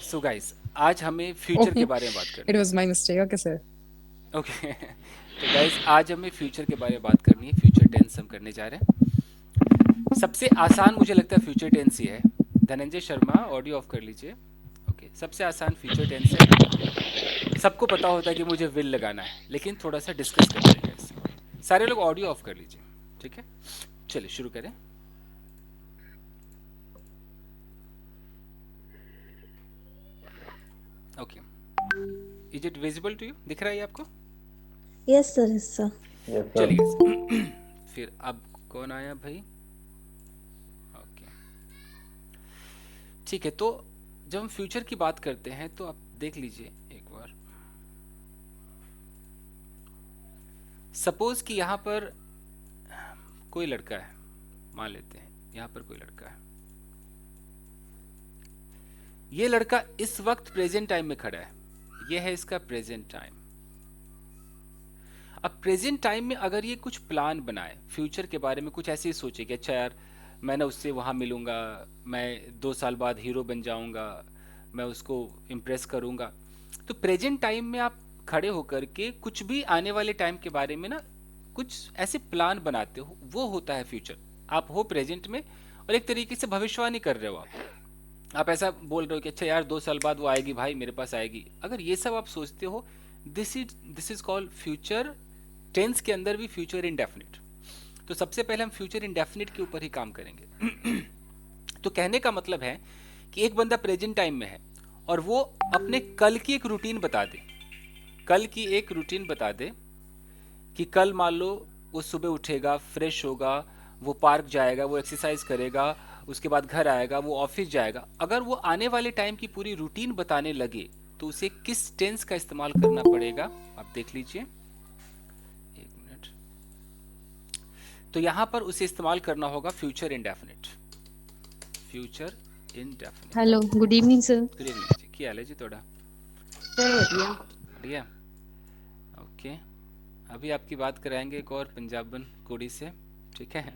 So guys, आज हमें future के Oh, बारे में बात it करनी was my mistake. Okay, sir. है। ओके। तो गाइस, आज हमें फ्यूचर के बारे में बात करनी है। फ्यूचर टेंस हम करने जा रहे हैं। सबसे आसान मुझे लगता है फ्यूचर टेंस ही है। धनंजय शर्मा, ऑडियो ऑफ कर लीजिए। ओके, सबसे आसान फ्यूचर टेंस है। सबको पता होता है कि मुझे विल लगाना है, लेकिन थोड़ा सा डिस्कस करते हैं गाइस। सारे लोग ऑडियो ऑफ कर लीजिए, ठीक है। चलिए शुरू करें। Okay, is it visible to you? दिख रहा है ये आपको? Yes, sir. Yes, sir. Yes sir. चलिए गाइस, फिर अब कौन आया भाई? ओके, ठीक है। तो जब हम फ्यूचर की बात करते हैं तो आप देख लीजिए एक बार। सपोज कि यहाँ पर कोई लड़का है, मान लेते हैं यहाँ पर कोई लड़का है। ये लड़का इस वक्त प्रेजेंट टाइम में खड़ा है। ये है इसका प्रेजेंट टाइम। अब प्रेजेंट टाइम में अगर ये कुछ प्लान बनाए फ्यूचर के बारे में, कुछ ऐसे ही सोचे कि अच्छा यार, मैं ना उससे वहाँ मिलूंगा, मैं 2 साल बाद हीरो बन जाऊंगा, मैं उसको इम्प्रेस करूंगा। तो प्रेजेंट टाइम में आप खड़े होकर के कुछ भी आने वाले टाइम के बारे में ना कुछ ऐसे प्लान बनाते हो, वो होता है फ्यूचर। आप हो प्रेजेंट में और एक तरीके से भविष्यवाणी कर रहे हो। आप ऐसा बोल रहे हो कि अच्छा यार, 2 साल बाद वो आएगी भाई, मेरे पास आएगी। अगर ये सब आप सोचते हो, this is called future tense के अंदर भी फ्यूचर इंडेफिनिट। तो सबसे पहले हम फ्यूचर इंडेफिनिट के ऊपर ही काम करेंगे। तो कहने का मतलब है कि एक बंदा प्रेजेंट टाइम में है और वो अपने कल की एक रूटीन बता दे। कल की एक रूटीन बता दे कि कल मान लो वो सुबह उठेगा, फ्रेश होगा, वो पार्क जाएगा, वो एक्सरसाइज करेगा, उसके बाद घर आएगा, वो ऑफिस जाएगा। अगर वो आने वाले टाइम की पूरी रूटीन बताने लगे तो उसे किस टेंस का इस्तेमाल करना पड़ेगा, आप देख लीजिए। एक मिनट। तो यहां पर उसे इस्तेमाल करना होगा future indefinite. Future indefinite. Hello. Good evening, sir. Good evening जी, क्या हाल है जी? थोड़ा Sir, बढ़िया। बढ़िया। ओके, अभी आपकी बात कराएंगे एक और पंजाबन कोड़ी से, ठीक है?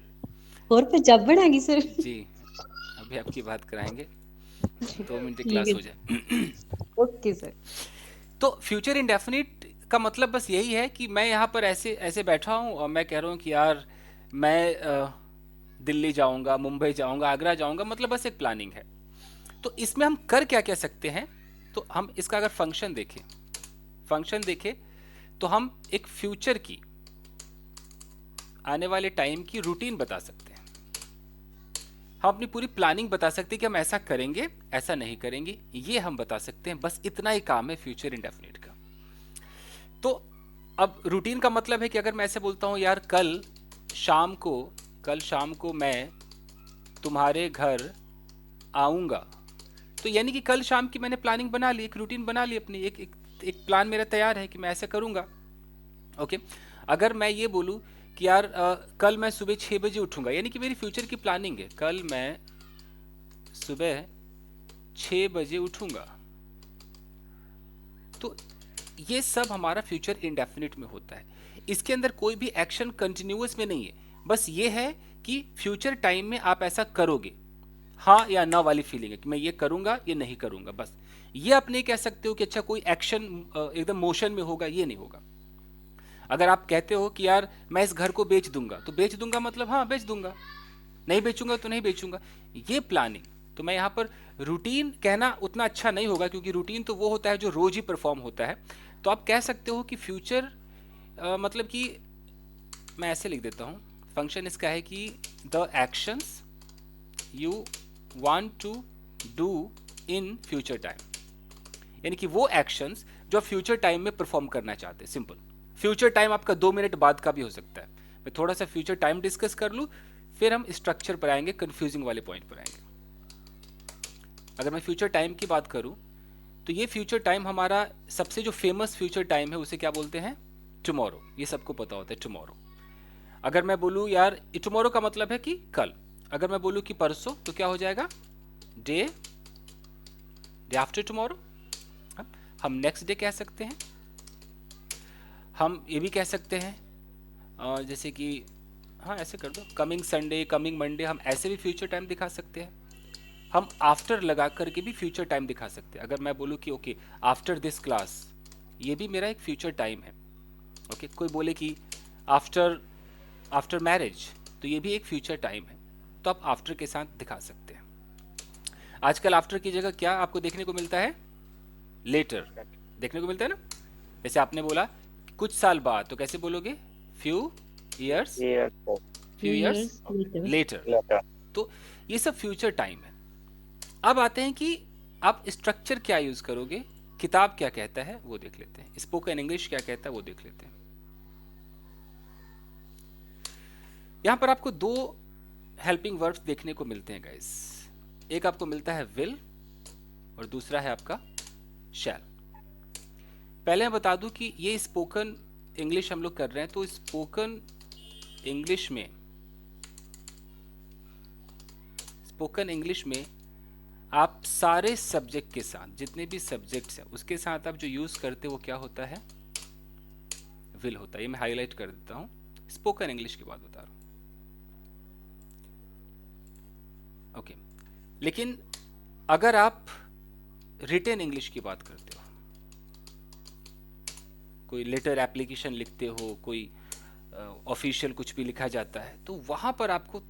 और पंजाबन आ गई सर। जी, अभी आपकी बात कराएंगे। 2 मिनट की ठीक क्लास है। हो जाए। Okay sir. तो फ्यूचर इंडेफिनिट का मतलब बस यही है कि मैं यहाँ पर ऐसे ऐसे बैठा हूँ और मैं कह रहा हूँ कि यार, मैं दिल्ली जाऊँगा, मुंबई जाऊँगा, आगरा जाऊँगा। मतलब बस एक प्लानिंग है। तो इसमें हम कर क्या क्या सकते हैं? तो हम इसका अगर फंक्शन देखें तो हम एक फ्यूचर की, आने वाले टाइम की रूटीन बता सकते हैं। हम अपनी पूरी प्लानिंग बता सकते हैं कि हम ऐसा करेंगे, ऐसा नहीं करेंगे, ये हम बता सकते हैं। बस इतना ही काम है फ्यूचर इंडेफिनिट का। तो अब रूटीन का मतलब है कि अगर मैं ऐसे बोलता हूं यार, शाम को कल शाम को मैं तुम्हारे घर आऊंगा, तो यानी कि कल शाम की मैंने प्लानिंग बना ली, एक रूटीन बना ली अपनी, एक प्लान मेरा तैयार है कि मैं ऐसा करूंगा। ओके। अगर मैं ये बोलूं कि यार कल मैं सुबह 6 बजे उठूंगा, यानी कि मेरी फ्यूचर की प्लानिंग है, कल मैं सुबह 6 बजे उठूंगा। तो ये सब हमारा फ्यूचर इंडेफिनिट में होता है। इसके अंदर कोई भी एक्शन कंटिन्यूअस में नहीं है। बस ये है कि फ्यूचर टाइम में आप ऐसा करोगे, हाँ या ना वाली फीलिंग है कि मैं ये करूंगा, ये नहीं करूंगा। बस ये आप नहीं कह सकते हो कि अच्छा कोई एक्शन एकदम मोशन में होगा, ये नहीं होगा। अगर आप कहते हो कि यार मैं इस घर को बेच दूंगा, तो बेच दूंगा मतलब हाँ बेच दूंगा, नहीं बेचूंगा तो नहीं बेचूंगा, ये प्लानिंग। तो मैं यहाँ पर रूटीन कहना उतना अच्छा नहीं होगा, क्योंकि रूटीन तो वो होता है जो रोज ही परफॉर्म होता है। तो आप कह सकते हो कि फ्यूचर मतलब कि मैं ऐसे लिख देता हूँ, फंक्शन इसका है कि the actions you want to do in future time, यानी कि वो एक्शंस जो आप फ्यूचर टाइम में परफॉर्म करना चाहते हैं। सिंपल। फ्यूचर टाइम आपका 2 मिनट बाद का भी हो सकता है। मैं थोड़ा सा फ्यूचर टाइम डिस्कस कर लूँ, फिर हम स्ट्रक्चर पर आएंगे, कंफ्यूजिंग वाले पॉइंट पर आएंगे। अगर मैं फ्यूचर टाइम की बात करूँ तो ये फ्यूचर टाइम हमारा सबसे जो फेमस फ्यूचर टाइम है उसे क्या बोलते हैं? टुमारो। ये सबको पता होता है, टुमारो। अगर मैं बोलूँ यार, टुमारो का मतलब है कि कल। अगर मैं बोलूँ कि परसों, तो क्या हो जाएगा? Day day after tomorrow. हम नेक्स्ट डे कह सकते हैं। हम ये भी कह सकते हैं जैसे कि हाँ ऐसे कर दो, कमिंग संडे, कमिंग मंडे, हम ऐसे भी फ्यूचर टाइम दिखा सकते हैं। हम आफ्टर लगा करके भी फ्यूचर टाइम दिखा सकते हैं। अगर मैं बोलूँ कि ओके आफ्टर दिस क्लास, ये भी मेरा एक फ्यूचर टाइम है। ओके कोई बोले कि आफ्टर आफ्टर मैरिज, तो ये भी एक फ्यूचर टाइम है, तो आप आफ्टर के साथ दिखा सकते हैं। आजकल आफ्टर की जगह क्या आपको देखने को मिलता है? लेटर देखने को मिलता है ना। जैसे आपने बोला कुछ साल बाद, तो कैसे बोलोगे? Few years, Years few years years later. Later. later. तो ये सब फ्यूचर टाइम है। अब आते हैं कि आप स्ट्रक्चर क्या यूज करोगे, किताब क्या कहता है वो देख लेते हैं, स्पोकन इंग्लिश क्या कहता है वो देख लेते हैं। यहां पर आपको दो हेल्पिंग वर्ब्स देखने को मिलते हैं गाइस। एक आपको मिलता है विल और दूसरा है आपका शैल। पहले मैं बता दूं कि ये स्पोकन इंग्लिश हम लोग कर रहे हैं, तो स्पोकन इंग्लिश में आप सारे सब्जेक्ट के साथ, जितने भी सब्जेक्ट्स हैं उसके साथ आप जो यूज करते हो वो क्या होता है? विल होता है। ये मैं हाईलाइट कर देता हूं, स्पोकन इंग्लिश की बात बता रहा हूं। ओके लेकिन अगर आप रिटन इंग्लिश की बात करते हो, कोई लेटर एप्लीकेशन लिखते हो, कोई ऑफिशियल कुछ भी लिखा जाता है, तो वहां पर आपको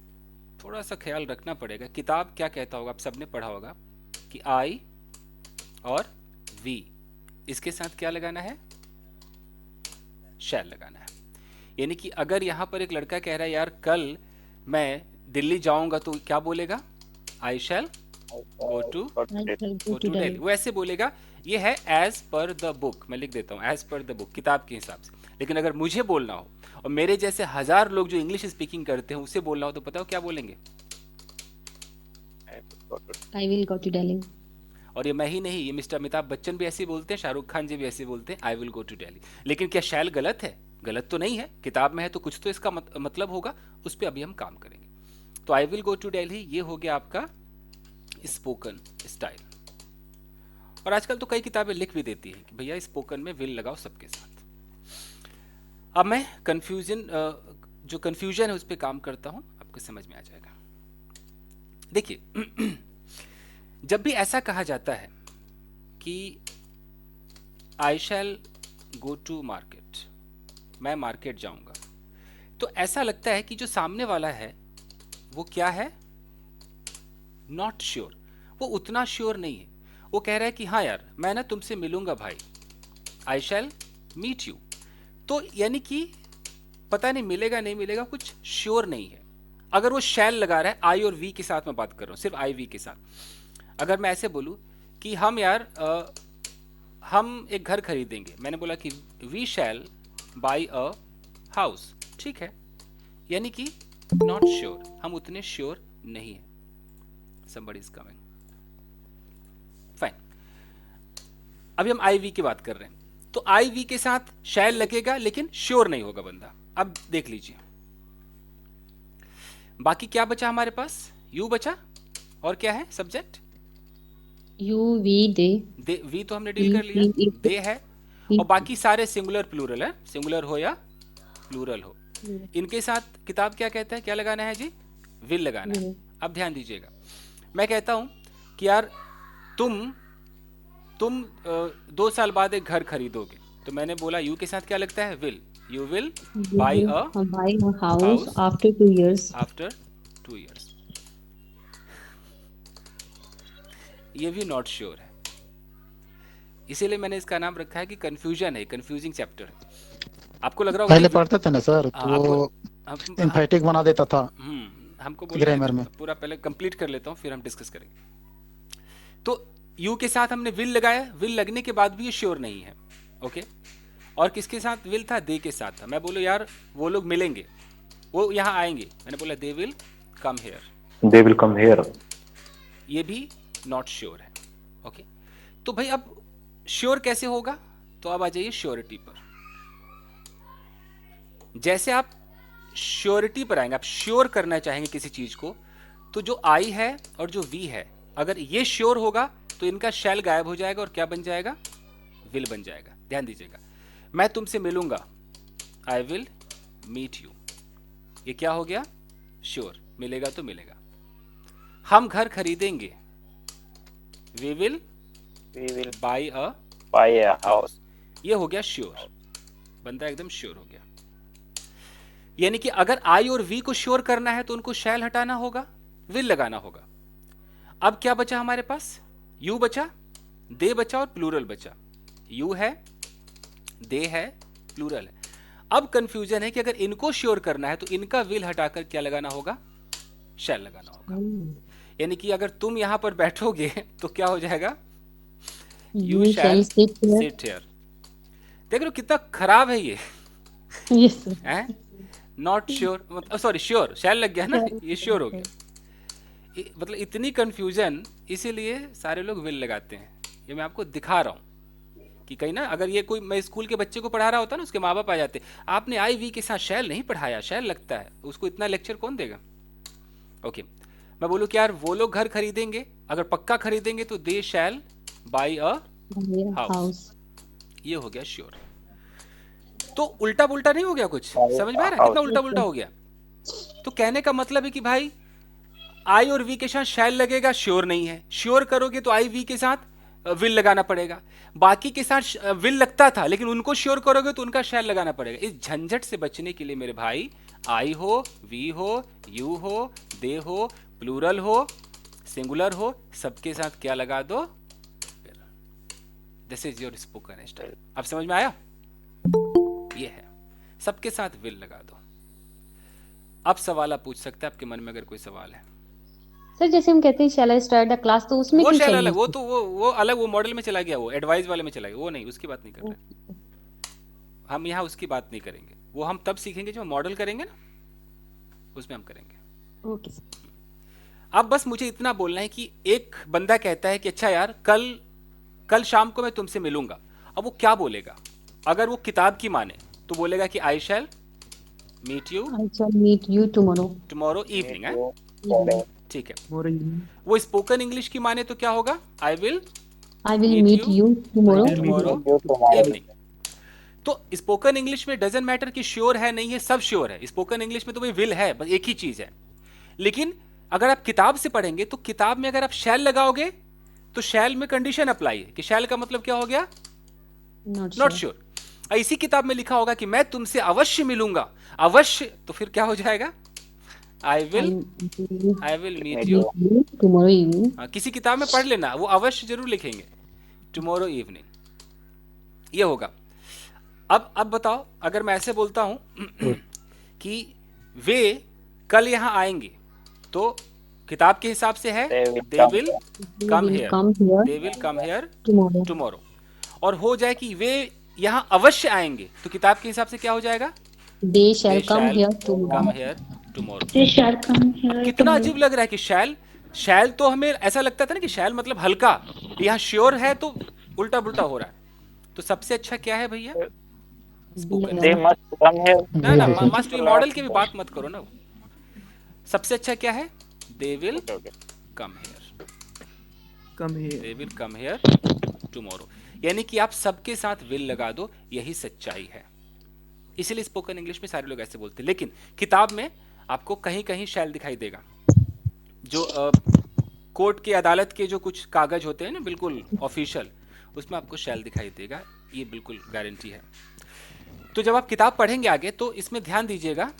थोड़ा सा ख्याल रखना पड़ेगा। किताब क्या कहता होगा, आप सबने पढ़ा होगा कि आई और वी, इसके साथ क्या लगाना है? शैल लगाना है। यानी कि अगर यहां पर एक लड़का कह रहा है यार कल मैं दिल्ली जाऊंगा, तो क्या बोलेगा? I shall go to I shall go to Delhi. Delhi. वो ऐसे बोलेगा। ये है एज पर द बुक, मैं लिख देता हूँ एज पर द बुक, किताब के हिसाब से। लेकिन अगर मुझे बोलना हो और मेरे जैसे 1000 लोग जो इंग्लिश स्पीकिंग करते हैं उसे बोलना हो, तो पता हो क्या बोलेंगे? I will go to Delhi. और ये मैं ही नहीं, ये मिस्टर अमिताभ बच्चन भी ऐसे बोलते हैं, शाहरुख खान जी भी ऐसे बोलते हैं, I will go to Delhi. लेकिन क्या शैल गलत है? गलत तो नहीं है, किताब में है तो कुछ तो इसका मतलब होगा, उस पर अभी हम काम करेंगे। तो I will go to Delhi ये हो गया आपका स्पोकन स्टाइल। और आजकल तो कई किताबें लिख भी देती हैं कि भैया स्पोकन में विल लगाओ सबके साथ। अब मैं जो कंफ्यूजन है उस पर काम करता हूं, आपको समझ में आ जाएगा। देखिए जब भी ऐसा कहा जाता है कि I shall go to market, मैं मार्केट जाऊंगा, तो ऐसा लगता है कि जो सामने वाला है वो क्या है? Not sure. वो उतना श्योर नहीं है। वो कह रहा है कि हाँ यार मैं ना तुमसे मिलूंगा भाई, आई शैल मीट यू। तो यानी कि पता नहीं मिलेगा नहीं मिलेगा, कुछ श्योर नहीं है। अगर वो शैल लगा रहा है, आई और वी के साथ मैं बात कर रहा हूं, सिर्फ आई वी के साथ। अगर मैं ऐसे बोलूं कि हम यार हम एक घर खरीदेंगे, मैंने बोला कि we shall buy a house, ठीक है, यानी कि नॉट श्योर, हम उतने श्योर नहीं है। somebody is coming, fine. अभी हम आई वी की बात कर रहे हैं, तो आई वी के साथ शैल लगेगा लेकिन श्योर नहीं होगा बंदा। अब देख लीजिए बाकी क्या बचा हमारे पास? यू बचा, और क्या है subject? You, we, they. They, we तो हमने डील कर लिया, we, दे है, और बाकी सारे सिंगुलर प्लूरल है, सिंगुलर हो या प्लूरल हो। इनके साथ किताब क्या कहता है, क्या लगाना है जी? विल लगाना है। अब ध्यान दीजिएगा, मैं कहता हूं कि यार तुम 2 साल बाद एक घर खरीदोगे, तो मैंने बोला यू के साथ क्या लगता है? Will. You will by a buy a house house after 2 years. After 2 years। ये भी नॉट श्योर है, इसीलिए मैंने इसका नाम रखा है कि कंफ्यूजन है, कंफ्यूजिंग चैप्टर है। आपको लग रहा होगा पहले कि पढ़ते थे ना सर, तो वो एम्फेटिक बना देता था हमको बोला ग्रामर में। पूरा पहले कंप्लीट कर लेता हूं फिर हम डिस्कस करेंगे। तो यू के साथ हमने विल लगाया, विल लगने के बाद भी ये श्योर नहीं है, ओके। और किसके साथ विल था? दे के साथ था। मैं बोलो यार वो लोग मिलेंगे, वो यहाँ आएंगे, मैंने बोला they will come here, They will come here. ये भी नॉट श्योर है, ओके। तो भाई अब श्योर कैसे होगा? तो अब आ जाइए श्योरिटी पर। जैसे आप श्योरिटी पर आएंगे, आप श्योर करना चाहेंगे किसी चीज को, तो जो आई है और जो वी है, अगर ये श्योर होगा तो इनका शैल गायब हो जाएगा और क्या बन जाएगा? विल बन जाएगा। ध्यान दीजिएगा, मैं तुमसे मिलूंगा, आई विल मीट यू, ये क्या हो गया? श्योर, मिलेगा तो मिलेगा। हम घर खरीदेंगे, we will We will buy a buy a house. House. ये हो गया श्योर, बंदा एकदम श्योर हो गया। यानी कि अगर आई और वी को श्योर करना है तो उनको शैल हटाना होगा, विल लगाना होगा। अब क्या बचा हमारे पास? यू बचा, दे बचा और प्लूरल बचा। यू है, दे है, प्लूरल है। अब कंफ्यूजन है कि अगर इनको श्योर करना है तो इनका विल हटाकर क्या लगाना होगा? शैल लगाना होगा। यानी कि अगर तुम यहां पर बैठोगे तो क्या हो जाएगा? You shall sit here. Sit here. देख लो कितना खराब है ये, Yes, sir. हैं? नॉट श्योर, सॉरी श्योर, शैल लग गया ना, ये श्योर हो गया। मतलब इतनी कंफ्यूजन, इसीलिए सारे लोग विल लगाते हैं। ये मैं आपको दिखा रहा हूँ कि कहीं ना, अगर ये कोई, मैं स्कूल के बच्चे को पढ़ा रहा होता ना, उसके माँ बाप आ जाते, आपने आई वी के साथ शैल नहीं पढ़ाया, शैल लगता है, उसको इतना लेक्चर कौन देगा? ओके, मैं बोलूँ कि यार वो लोग घर खरीदेंगे, अगर पक्का खरीदेंगे तो they shall buy a Buy a house. house. ये हो गया श्योर। तो उल्टा पुल्टा नहीं हो गया कुछ? समझ में आ रहा है कितना उल्टा पुल्टा हो गया? तो कहने का मतलब है कि भाई आई और वी के साथ शैल लगेगा, श्योर नहीं है। श्योर करोगे तो आई वी के साथ विल लगाना पड़ेगा। बाकी के साथ विल लगता था, लेकिन उनको श्योर करोगे तो उनका शैल लगाना पड़ेगा। इस झंझट से बचने के लिए मेरे भाई, आई हो, वी हो, यू हो, दे हो, प्लूरल हो, सिंगुलर हो, सबके साथ क्या लगा दो? This is your spoken style. अब समझ में आया? ये है, सबके साथ विल लगा दो। अब सवाल आप पूछ सकते हैं, आपके मन में अगर कोई सवाल है। सर जैसे हम कहते हैं शैल आई स्टार्ट द क्लास, तो उसमें वो क्यों शैल चाहिए? अलग, वो तो वो अलग, वो मॉडल में चला गया, वो एडवाइस वाले में चला गया, वो नहीं, उसकी बात नहीं कर रहे हम यहाँ, उसकी बात नहीं करेंगे। वो हम तब सीखेंगे जब मॉडल करेंगे ना, उसमें हम करेंगे। Okay sir. अब बस मुझे इतना बोलना है कि एक बंदा कहता है कि अच्छा यार, कल शाम को मैं तुमसे मिलूंगा। अब वो क्या बोलेगा? अगर वो किताब की माने तो बोलेगा कि I shall meet you I shall meet you tomorrow. Tomorrow evening है, Evening. ठीक है। वो स्पोकन इंग्लिश की माने तो क्या होगा? आई will I will Meet meet you you tomorrow. Tomorrow You tomorrow. Evening. तो स्पोकन इंग्लिश में डजंट मैटर कि श्योर है नहीं है, सब श्योर है। स्पोकन इंग्लिश में तो भाई विल है, बस एक ही चीज है। लेकिन अगर आप किताब से पढ़ेंगे तो किताब में अगर आप शैल लगाओगे तो शैल में कंडीशन अप्लाई है कि शैल का मतलब क्या हो गया? Not not sure. श्योर। इसी किताब में लिखा होगा कि मैं तुमसे अवश्य मिलूंगा, अवश्य, तो फिर क्या हो जाएगा? I will meet you. Meet you tomorrow evening. किसी किताब में पढ़ लेना, वो अवश्य जरूर लिखेंगे, टुमारो इवनिंग। ये होगा। अब बताओ, अगर मैं ऐसे बोलता हूं कि वे कल यहां आएंगे, तो किताब के हिसाब से है They will they come will They come will here, come here they will come here tomorrow. Tomorrow. और हो जाए कि वे यहां अवश्य आएंगे, तो किताब के हिसाब से क्या हो जाएगा? They shall They come shall here come tomorrow. here tomorrow। They shall come here कितना tomorrow. अजीब लग रहा है कि शैल तो हमें ऐसा लगता था ना कि शैल मतलब हल्का, यहाँ श्योर है तो उल्टा पुल्टा हो रहा है। तो सबसे अच्छा क्या है भैया? Spoken. They must come here. ना मस्ट बी मॉडल की भी बात मत करो ना। सबसे अच्छा क्या है? They will Okay. Come here, come here. They will come here tomorrow. यानी कि आप सबके साथ विल लगा दो, यही सच्चाई है। इसीलिए स्पोकन इंग्लिश में सारे लोग ऐसे बोलते हैं, लेकिन किताब में आपको कहीं कहीं शैल दिखाई देगा। जो कोर्ट के, अदालत के जो कुछ कागज होते हैं ना, बिल्कुल ऑफिशियल, उसमें आपको शैल दिखाई देगा, ये बिल्कुल गारंटी है। तो जब आप किताब पढ़ेंगे आगे, तो इसमें ध्यान दीजिएगा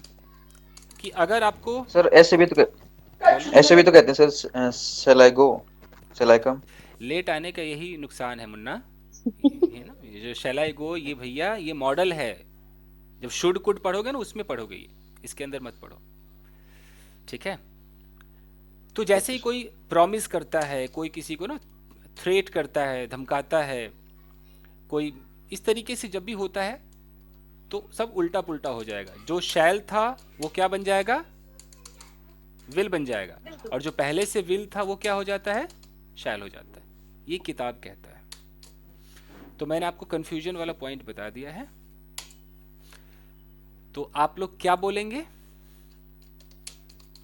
कि अगर आपको सर ऐसे भी तो कहते हैं sir, shall I go, shall I come? Late आने का यही नुकसान है मुन्ना, ये ना, ये जो शैल आई गो, ये भैया ये मॉडल है। जब शुड कुड पढ़ोगे ना, उसमें पढ़ोगे ये, इसके अंदर मत पढ़ो, ठीक है? तो जैसे ही कोई प्रॉमिस करता है, कोई किसी को ना थ्रेट करता है, धमकाता है, कोई इस तरीके से जब भी होता है तो सब उल्टा पुल्टा हो जाएगा। जो शैल था वो क्या बन जाएगा? विल बन जाएगा, और जो पहले से विल था वो क्या हो जाता है? शैल हो जाता है। ये किताब कहता है। तो मैंने आपको कंफ्यूजन वाला पॉइंट बता दिया है। तो आप लोग क्या बोलेंगे?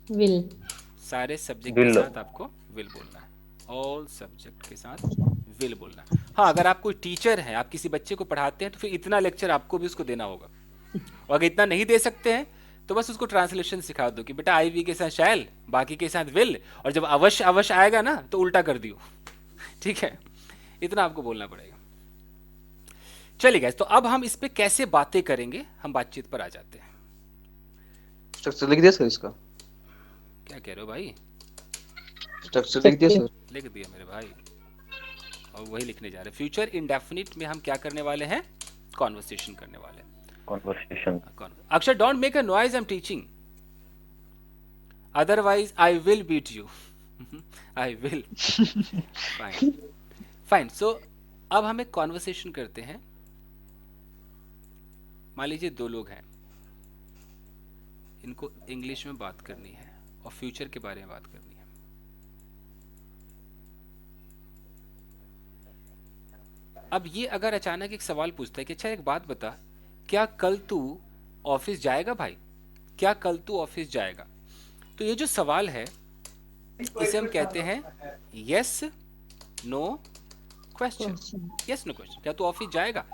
Will. सारे सब्जेक्ट के Will. साथ आपको विल बोलना है। ऑल सब्जेक्ट के साथ विल बोलना है। हाँ, अगर आप कोई टीचर हैं, आप किसी बच्चे को पढ़ाते हैं, तो फिर इतना लेक्चर आपको भी उसको देना होगा। और अगर इतना नहीं दे सकते हैं तो बस उसको ट्रांसलेशन सिखा दो कि बेटा आई वी के साथ शैल, बाकी के साथ विल, और जब अवश्य आएगा ना तो उल्टा कर दियो। ठीक है, इतना आपको बोलना पड़ेगा। चलिए गाइस, तो अब हम इस पे कैसे बातें करेंगे, हम बातचीत पर आ जाते हैं। स्ट्रक्चर लिख दिया सर इसका? क्या कह रहे हो भाई? स्ट्रक्चर लिख दिया सर? लिख दिया मेरे भाई, और वही लिखने जा रहे हैं। फ्यूचर इंडेफिनिट में हम क्या करने वाले हैं? कॉन्वर्सेशन करने वाले हैं। conversation. अक्षर, don't make a noise, I am teaching, otherwise I will beat you. I will. Fine fine. So अब हम एक कॉन्वर्सेशन करते हैं। मान लीजिए दो लोग हैं, इनको इंग्लिश में बात करनी है और फ्यूचर के बारे में बात करनी है। अब ये अगर अचानक एक सवाल पूछता है कि अच्छा एक बात बता, क्या कल तू ऑफिस जाएगा भाई? क्या कल तू ऑफिस जाएगा? तो ये जो सवाल है इसे हम कहते हैं yes no question. Yes no question, क्या तू ऑफिस जाएगा?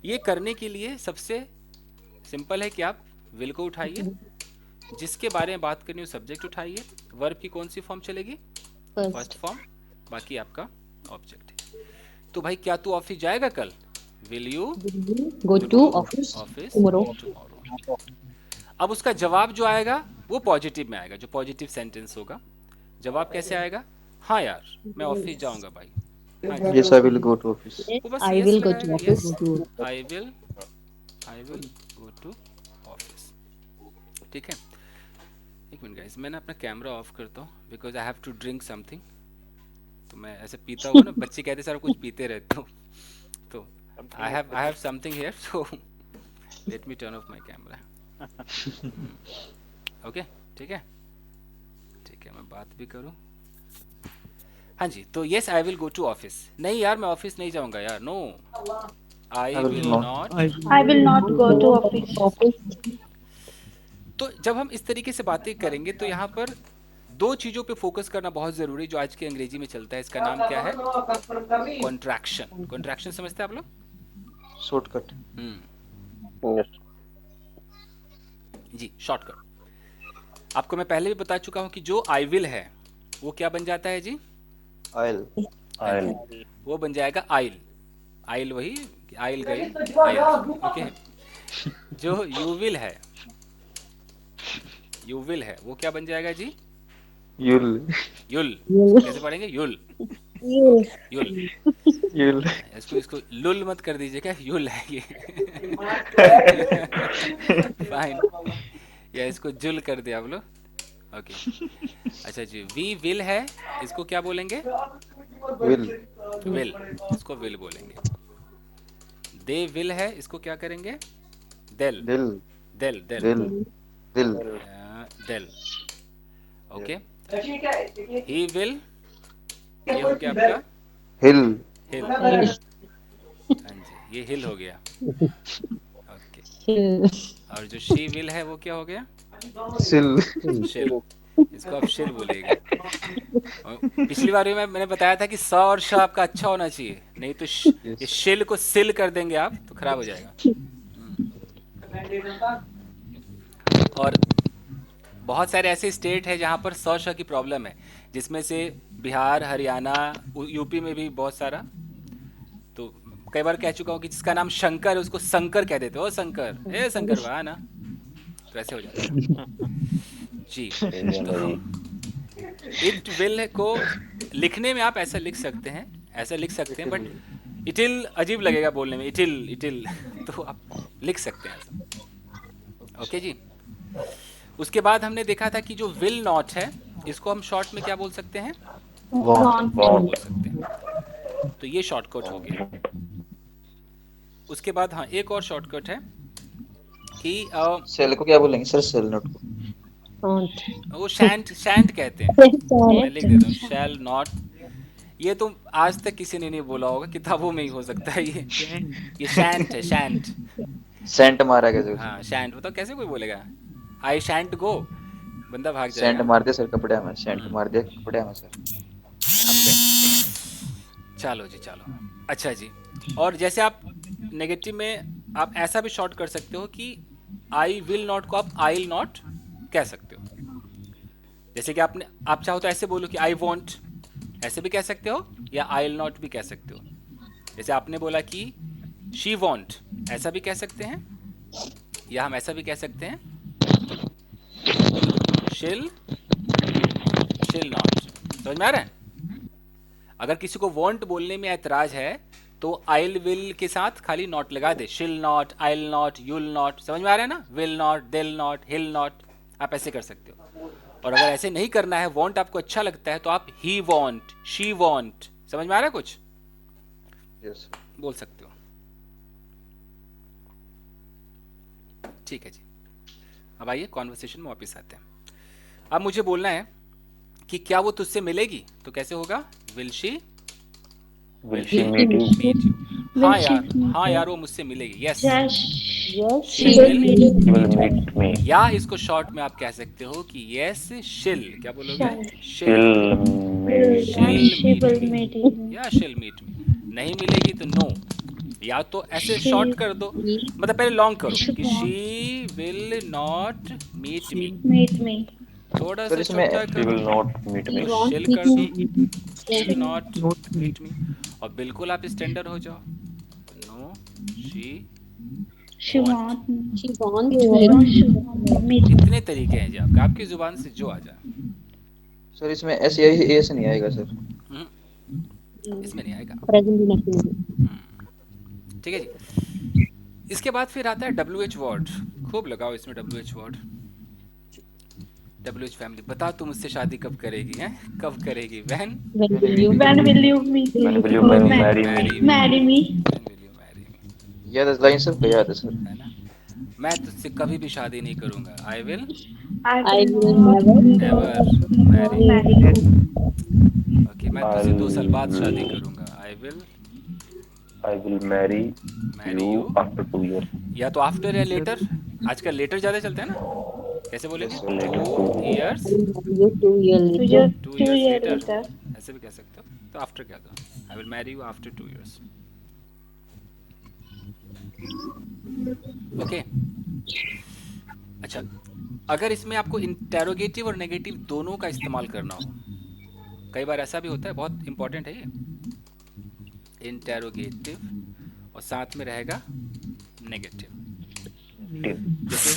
ये करने के लिए सबसे सिंपल है कि आप विल को उठाइए, जिसके बारे में बात करनी हो सब्जेक्ट उठाइए, वर्ब की कौन सी फॉर्म चलेगी? फर्स्ट फॉर्म, बाकी आपका ऑब्जेक्ट है। तो भाई क्या तू ऑफिस जाएगा कल? Will you Go to office tomorrow. Tomorrow. अब उसका जवाब जो आएगा वो पॉजिटिव में आएगा, जो पॉजिटिव सेंटेंस होगा। जवाब कैसे आएगा? हाँ यार मैं ऑफिस जाऊंगा भाई। हाँ, Yes, I will go to office. वो बस I yes will go लगाएगा, to office. yes, I will go to office। ठीक है, एक मिनट गाइस, मैं ना अपना कैमरा ऑफ करता हूँ because I have to drink something. तो मैं ऐसे पीता हूँ ना, बच्चे कहते सारा कुछ पीते रहते हो, तो I have something here, so let me turn off my camera. Okay, ठीक है, ठीक है, मैं बात भी करूँ। हाँ जी, तो yes I will go to office. नहीं यार मैं ऑफिस नहीं जाऊंगा यार, no I will not. I will not go to office. तो जब हम इस तरीके से बातें करेंगे तो यहाँ पर दो चीजों पे फोकस करना बहुत जरूरी, जो आज के अंग्रेजी में चलता है। इसका नाम क्या है? कॉन्ट्रैक्शन। कॉन्ट्रैक्शन समझते हैं आप लोग? Shortcut. Yes. जी, शॉर्टकट। आपको मैं पहले भी बता चुका हूँ कि जो आई विल है वो क्या बन जाता है जी? I'll. I'll. वो बन जाएगा आइल। आइल वही, आइल गई आइल। ओके, जो यू विल है, यू विल है वो क्या बन जाएगा जी? You'll. युल। कैसे पढ़ेंगे? युल। युल। You'll. इसको लुल मत कर दीजिएगा, युल है ये। फाइन, या इसको जुल कर दिया आप लोग। ओके, अच्छा जी, वी विल है, इसको क्या बोलेंगे? Will. विल, इसको विल बोलेंगे। दे विल है, इसको क्या करेंगे? देल। Will. देल देल Will. Will. देल। ओके, ही विल, ये हो गया आपका Hill. हिल। हाँ जी, ये हिल हो गया। ओके, और जो शी विल है वो क्या हो गया? Sill. शिल। इसको आप शिल बोलेगा। और पिछली बार भी मैंने बताया था कि स और श आपका अच्छा होना चाहिए, नहीं तो ये शिल को सिल कर देंगे आप तो खराब हो जाएगा। और बहुत सारे ऐसे स्टेट है जहाँ पर स श की प्रॉब्लम है, जिसमें से बिहार, हरियाणा, यूपी में भी बहुत सारा। तो कई बार कह चुका हूँ कि जिसका नाम शंकर है उसको शंकर कह देते हो, शंकर, ए शंकर वाह ना, तो ऐसे हो जाता है जी। तो इट विल को लिखने में आप ऐसा लिख सकते हैं, ऐसा लिख सकते हैं, बट इटिल अजीब लगेगा बोलने में, इटिल इटिल, तो आप लिख सकते हैं ऐसा। ओके जी। उसके बाद हमने देखा था कि जो विल नॉट है इसको हम शॉर्ट में क्या बोल सकते हैं? Won't. बोल सकते हैं। तो ये शॉर्टकट हो गया। उसके बाद हाँ, एक और शॉर्टकट है कि Shall को क्या बोलेंगे सर? Shall not को. Don't. वो शैंट शैंट कहते हैं। मैं लिख देता हूँ शैल नॉट। ये तो आज तक किसी ने नहीं बोला होगा, किताबों में ही हो सकता है ये शैंट है, शैंट। Sent मारा कैसे? हाँ शैंट, बताओ कैसे कोई बोलेगा? आई शैंट गो, बंदा भाग Sent जाएगा। मार दिया सर कपड़े में. Sent मार दिया कपड़े में सर. चलो जी, चलो, अच्छा जी। और जैसे आप नेगेटिव में आप ऐसा भी शॉर्ट कर सकते हो कि आई विल नॉट को आप आई विल नॉट कह सकते हो। जैसे कि आप चाहो तो ऐसे बोलो कि आई वॉन्ट, ऐसे भी कह सकते हो या आई विल नॉट भी कह सकते हो। जैसे आपने बोला कि शी वॉन्ट, ऐसा भी कह सकते हैं, या हम ऐसा भी कह सकते हैं शिल शिल नॉट। समझ में आ रहा है? अगर किसी को वॉन्ट बोलने में ऐतराज है तो आइल विल के साथ खाली नॉट लगा दे, she'll not, I'll not, you'll not. समझ में आ रहा है ना? Will not, they'll not, he'll not, आप ऐसे कर सकते हो। और अगर ऐसे नहीं करना है, वॉन्ट आपको अच्छा लगता है, तो आप ही वॉन्ट, शी वॉन्ट। समझ में आ रहा है कुछ? Yes. बोल सकते हो। ठीक है जी, अब आइए कॉन्वर्सेशन में वापस आते हैं। अब मुझे बोलना है कि क्या वो तुझसे मिलेगी, तो कैसे होगा? Will she Will she meet you? Meet you. Will हाँ she यार, meet हाँ you? यार वो मुझसे मिलेगी। Yes, Yes, she she will will meet you. She will meet me. या इसको शॉर्ट में आप कह सकते हो कि यस शिल। क्या बोलोगे? शिल। She'll meet She'll me. She meet will me. meet you. या शिल मीट मी। नहीं मिलेगी तो नो। या तो ऐसे She- शॉर्ट कर दो, मतलब पहले लॉन्ग करो कि She she will not meet me. meet me. थोड़ा Sir, सा इसमें छोटा She करो will not meet me. तो शिल कर दो, will not Not meet meet. Me. और बिल्कुल आप स्टैंडर्ड हो जाओ, no she She Want. want me. She wants She want me. इतने तरीके हैं जी आपके, आपकी जुबान से जो आ जाए। सर इसमें ऐसे ऐसे नहीं आएगा सर। इसमें नहीं आएगा। present indefinite. ठीक है जी। इसके बाद फिर आता है WH वर्ड। खूब लगाओ इसमें WH वर्ड। WH फैमिली, बता तू मुझसे शादी कब करेगी? हैं कब करेगी? When When will you? When will you meet me? When will you When- marry me? marry Marry me. When will you marry me? याद है लाइन सर? याद है सर। है ना? मैं तुझसे कभी भी शादी नहीं करूंगा। I will I will never. Never marry. marry you. Okay, मैं तुझसे 2 साल बाद शादी करूंगा। I will I will marry marry you you. after 2 years. या तो आफ्टर या लेटर। आजकल लेटर ज्यादा चलता है ना? कैसे बोलेंगे? Yes, sir. 2 years, I will marry you 2 years Two later. years, 2 two years years later। later. ऐसे भी कह सकते हो। तो आफ्टर कह दो, I will marry you after 2 years। Okay. अच्छा, अगर इसमें आपको इंटेरोगेटिव और नेगेटिव दोनों का इस्तेमाल करना हो, कई बार ऐसा भी होता है, बहुत इंपॉर्टेंट है ये। इंटेरोगेटिव और साथ में रहेगा नेगेटिव। जैसे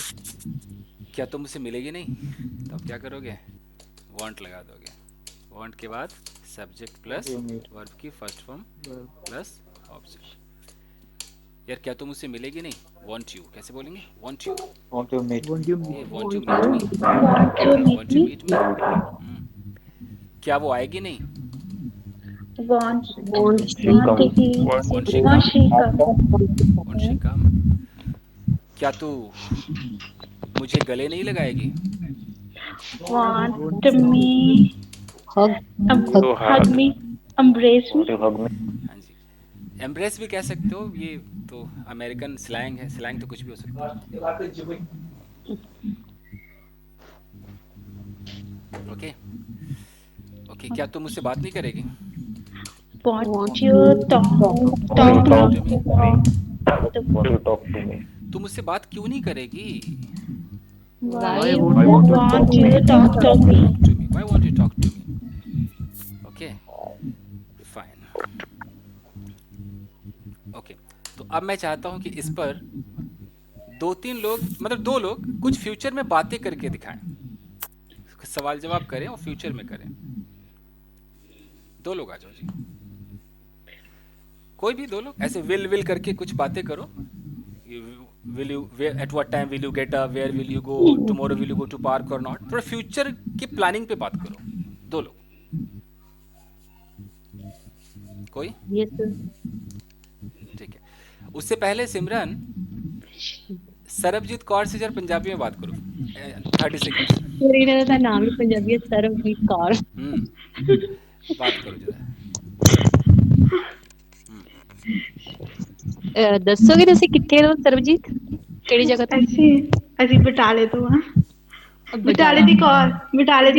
क्या तुम मुझसे मिलेगी नहीं, तो आप क्या करोगे? वांट लगा दोगे। वांट के बाद सब्जेक्ट प्लस वर्ब की फर्स्ट फॉर्म प्लस ऑब्जेक्ट। यार क्या तुम मुझसे मिलेगी नहीं? Won't you. कैसे बोलेंगे? Won't you. Want to meet? Won't you meet? Won't you meet me. Want to meet won't you me? Meet me. क्या वो आएगी नहीं? Want Want She come. Want she Want come? she come? Want she come? क्या तू मुझे गले नहीं लगाएगी? Want me? hug. Hug me? Embrace me? Want to hug me? हाँ जी, एम्ब्रेस भी कह सकते हो। ये तो अमेरिकन स्लैंग है, स्लैंग तो कुछ भी हो सकता है। Okay okay. क्या तुम मुझसे बात नहीं करेगी? Want you talk Want to to talk me? to me? Want to talk to me? तुम मुझसे बात क्यों नहीं करेगी? Why won't you want you talk to me? Talk to me. Why won't you talk to me? Okay, fine. Okay, तो अब मैं चाहता हूं कि इस पर 2-3 लोग, मतलब 2 लोग कुछ फ्यूचर में बातें करके दिखाएं, सवाल जवाब करें और फ्यूचर में करें। 2 लोग आ जाओ जी, कोई भी 2 लोग ऐसे विल करके कुछ बातें करो। Will you, where, at what time will you get up, where will you go, tomorrow will you go to park or not? थोड़ा फ्यूचर की प्लानिंग पे बात करो। 2 लोग, कोई? Yes, sir. ठीक है। उससे पहले सिमरन, सरबजीत कौर से जरा पंजाबी में बात करो। 30 सेकंड। सर ਇਹਨਾਂ ਦਾ ਨਾਮ ਹੀ ਪੰਜਾਬੀ ਹੈ, ਸਰਬਜੀਤ ਕੌਰ। बात करो जरा। ਦੱਸੋਗੇ ਤੁਸੀਂ ਕਿੱਥੇ ਹੋ ਸਰਬਜੀਤ? ਕਿਹੜੀ ਜਗ੍ਹਾ ਤੋਂ? ਅਸੀਂ ਬਟਾਲੇ ਤੋਂ ਆ। ਬਟਾਲੇ ਦੀ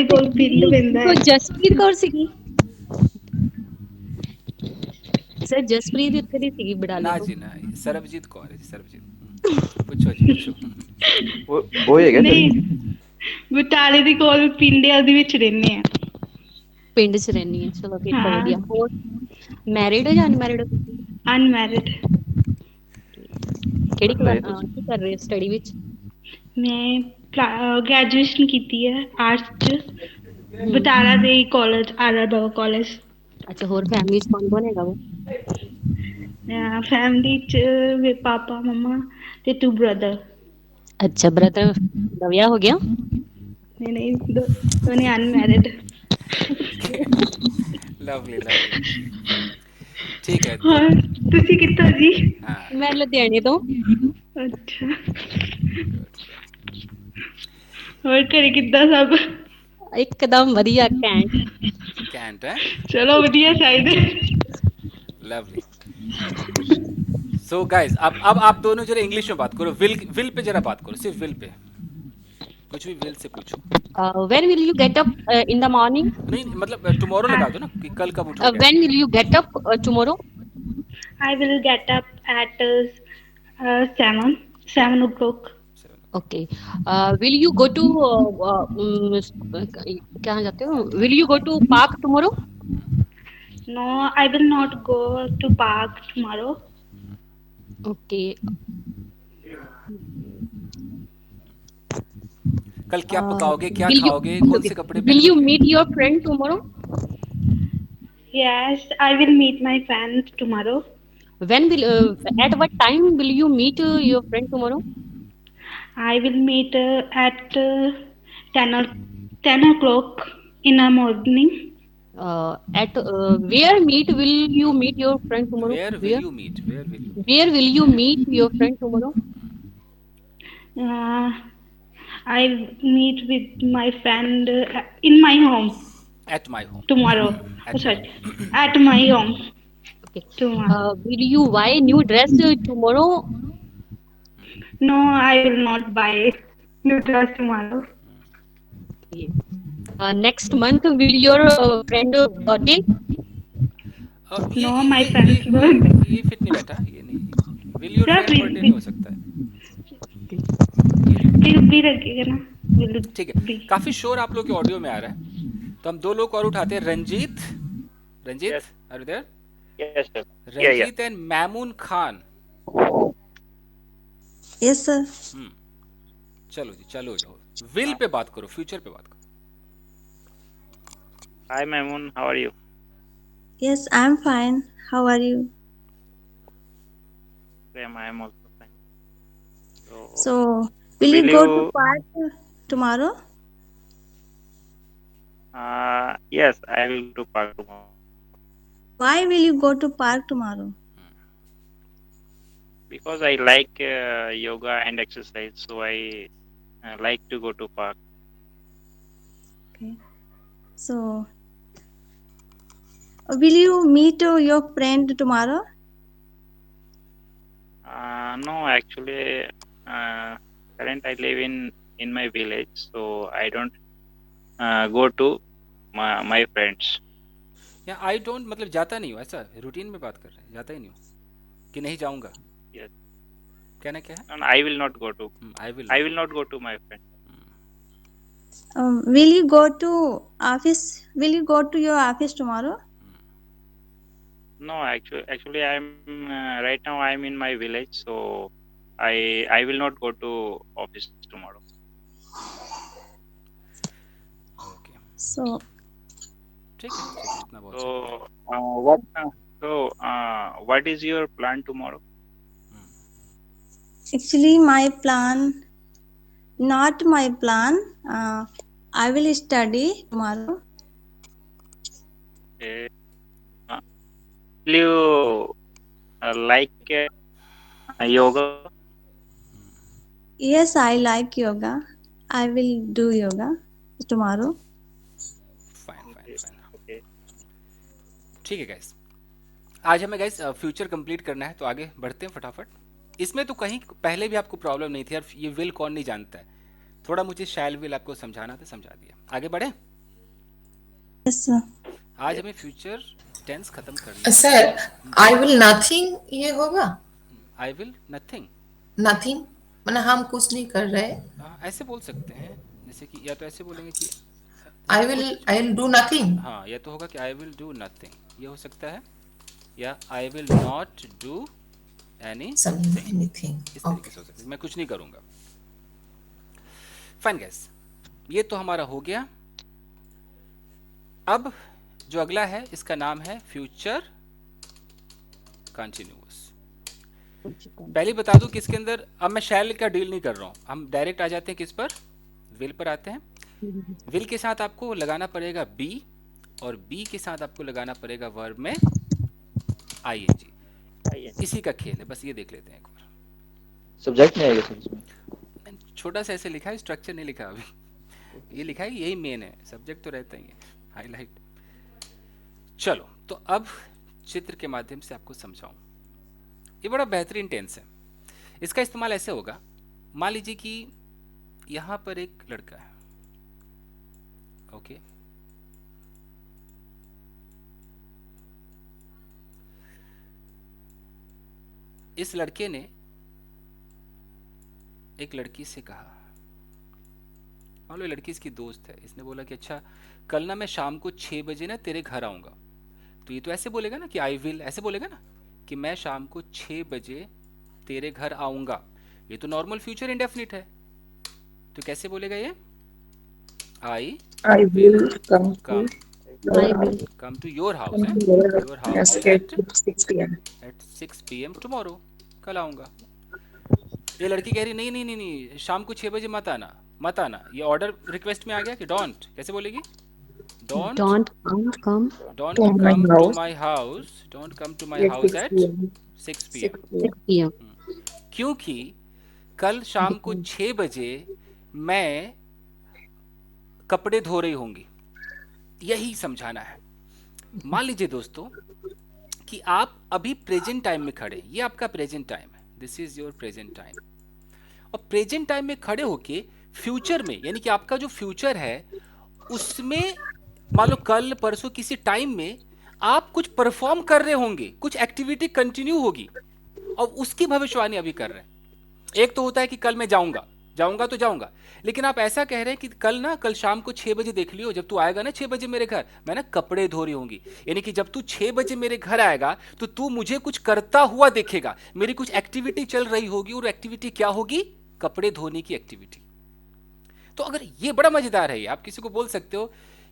ਕੋਲ ਪਿੰਡ ਪੈਂਦਾ ਹੈ। ਉਹ ਜਸਪ੍ਰੀਤ ਕੌਰ ਸੀਗੀ ਸਰ, ਜਸਪ੍ਰੀਤ ਦੀ ਉੱਥੇ ਦੀ ਸੀਗੀ ਬਟਾਲੇ ना ਤੋਂ। जी ना, सरबजीत कौर है जी, सरबजीत। पूछो जी, पूछो। वो है क्या? ਨਹੀਂ, ਬਟਾਲੇ ਦੀ ਕੋਲ ਪਿੰਡ ਆ, ਉਹਦੇ ਵਿੱਚ ਰਹਿੰਦੇ ਆ। ਪਿੰਡ 'ਚ ਰਹਿੰਦੀ ਹੈ, ਚਲੋ ਫਿਰ ਤਾਂ ਹਾਂ। ਵਧੀਆ। ਹੋਰ मैरिड हो या अनमैरिड हो? अनमैरिड। ਕਿਹੜੀ ਕਲਾਸ ਕੀ ਕਰ ਰਹੇ ਸਟੱਡੀ ਵਿੱਚ? मैं ग्रेजुएशन की है आर्ट्स च बटाला दे कॉलेज आर बाबा कॉलेज। ਅੱਛਾ, ਹੋਰ ਫੈਮਿਲੀ ਚ ਕੌਣ ਕੌਣ ਹੈਗਾ ਵਾ? फैमिली च पापा मम्मा ते 2 ब्रदर। ਅੱਛਾ, ਬ੍ਰਦਰ ਦਾ ਵਿਆਹ ਹੋ ਗਿਆ? नहीं दोनों अनमैरिड। Lovely lovely. ठीक है तो और तुसी कित्थों जी? हाँ ਮੈਂ ਲੁਧਿਆਣੇ ਤੋਂ। अच्छा। Good good. और घरे किद्दां सब? ਇੱਕਦਮ ਵਧੀਆ ਘੈਂਟ। कैंट है। चलो वधिया चाहिए। लवली। सो गाइस अब आप दोनों जरा इंग्लिश में बात करो। विल पे जरा बात करो, सिर्फ विल पे। कुछ भी विल से पूछो। When will you get up in the morning? नहीं मतलब टुमारो लगा दो ना कि कल कब उठोगे। When will you get up tomorrow? I will get up at 7 o'clock. Okay. Will you go to कहाँ जाते हो? Will you go to park tomorrow? No, I will not go to park tomorrow. Okay. कल क्या पकाओगे, क्या Will you खाओगे, कौन से कपड़े will you पहनोगे? meet your friend tomorrow? Yes, I will meet my friend tomorrow. When will at what time will you meet your friend tomorrow? I will meet at 10 o'clock in the morning. At where meet will you meet your friend tomorrow? Where will you meet? Where will you? Where will you meet your friend tomorrow? I meet with my friend in my home At my home. tomorrow. At Sorry, at my home Okay. tomorrow. Will you buy new dress tomorrow? No, I will not buy new dress tomorrow. Next month will your friend birthday? No, my friend's birthday. ये fit नहीं बैठा, ये नहीं। Will your क्या friend birthday नहीं हो सकता है। फिर भी रखिएगा ना। will ठीक है, be. काफी शोर आप लोग के ऑडियो में आ रहा है, तो हम 2 लोग और उठाते हैं। Ranjit, Yes. Are you there? Yes, sir. Ranjit and Mamoon Khan. Yes sir. चलो जी, चलो जाओ। विल पे बात करो, फ्यूचर पे बात करो। Hi, Mamoon. How are you? Yes I am fine, how are you? Same, I am also fine. So will you Will go you- to park tomorrow? Yes, I will to park tomorrow Why will you go to park tomorrow? because I like yoga and exercise, so I like to go to park. Okay. So will you meet your friend tomorrow? No, actually, current I live in my village, so I don't go to my friends. या I don't मतलब जाता नहीं हूँ, ऐसा routine में बात कर रहे हैं, जाता ही नहीं हूँ कि नहीं जाऊंगा। Yes. कहना क्या है? And I will not go to. I will I will not go to my friend. Will you go to office? Will you go to your office tomorrow? No, actually, I'm right now. I'm in my village, so I will not go to office tomorrow. Okay, So ठीक है, इतना बहुत है। What is your plan tomorrow? actually my plan, not my plan. I will study tomorrow. Okay. Will you like yoga? Yes, I like yoga. I will do yoga tomorrow. Fine fine fine. Okay. ठीक है guys, आज हमें guys future complete करना है, तो आगे बढ़ते हैं फटाफट। इसमें तो कहीं पहले भी आपको प्रॉब्लम नहीं थी यार, ये विल कौन नहीं जानता है। थोड़ा मुझे शैल विल आपको समझाना था, समझा दिया। आगे बढ़े। Yes, sir. आज हमें फ्यूचर टेंस खत्म करना है। सर आई विल नथिंग ये होगा? आई विल नथिंग, नथिंग मतलब हम कुछ नहीं कर रहे। ऐसे बोल सकते हैं, जैसे कि या तो ऐसे बोलेंगे कि आई विल डू नथिंग। हाँ, या तो होगा कि आई विल डू नथिंग, ये हो सकता है। या I will not do any anything इस तरीके से हो सकता है, मैं कुछ नहीं करूंगा। फाइन गैस, ये तो हमारा हो गया। अब जो अगला है इसका नाम है फ्यूचर कंटिन्यूअस। पहले बता दूं कि इसके अंदर अब मैं शैल का डील नहीं कर रहा हूं, हम डायरेक्ट आ जाते हैं किस पर, विल पर आते हैं। विल के साथ आपको लगाना पड़ेगा बी, और बी के साथ आपको लगाना पड़ेगा वर्ब में आईएनजी। इसी का खेल है, बस ये देख लेते हैं एक बार। सब्जेक्ट नहीं आएगा सर इसमें? छोटा सा ऐसे लिखा है, स्ट्रक्चर नहीं लिखा अभी, ये लिखा है यही मेन है, सब्जेक्ट तो रहता ही है, हाईलाइट। चलो तो अब चित्र के माध्यम से आपको समझाऊं। ये बड़ा बेहतरीन टेंस है, इसका इस्तेमाल ऐसे होगा। मान लीजिए कि यहां पर एक लड़का है, ओके, इस लड़के ने एक लड़की से कहा, मान लो लड़की इसकी दोस्त है, इसने बोला कि अच्छा कल ना मैं शाम को 6 बजे ना तेरे घर आऊंगा। तो ये तो ऐसे बोलेगा ना कि आई विल, ऐसे बोलेगा ना कि मैं शाम को 6 बजे तेरे घर आऊंगा। ये तो नॉर्मल फ्यूचर इंडेफिनिट है, तो कैसे बोलेगा ये? I will come to your house, your house at 6 PM tomorrow, कल आऊंगा। ये लड़की कह रही नहीं नहीं नहीं नहीं, शाम को 6 बजे मत आना मत आना। ये ऑर्डर रिक्वेस्ट में आ गया कि डोंट, कैसे बोलेगी? Don't come to my house, don't come to my house at 6 PM। 6 p.m. क्योंकि कल शाम को 6 बजे मैं कपड़े धो रही होंगी, यही समझाना है। मान लीजिए दोस्तों कि आप अभी प्रेजेंट टाइम में खड़े, ये आपका प्रेजेंट टाइम है, this is your present time, और प्रेजेंट टाइम में खड़े होके फ्यूचर में, यानी कि आपका जो फ्यूचर है उसमें मान लो कल परसों किसी टाइम में आप कुछ परफॉर्म कर रहे होंगे, कुछ एक्टिविटी कंटिन्यू होगी, और उसकी भविष्यवाणी अभी कर रहे हैं। एक तो होता है कि कल मैं जाऊंगा तो जाऊंगा, लेकिन आप ऐसा कह रहे हैं कि कल शाम को 6 बजे देख लियो, जब तू आएगा ना 6 बजे मेरे घर, मैं ना कपड़े धो रही होंगी। यानी कि जब तू 6 बजे मेरे घर आएगा तो तू मुझे कुछ करता हुआ देखेगा, मेरी कुछ एक्टिविटी चल रही होगी, और एक्टिविटी क्या होगी? कपड़े धोने की एक्टिविटी। तो अगर ये बड़ा मजेदार है, आप किसी को बोल सकते हो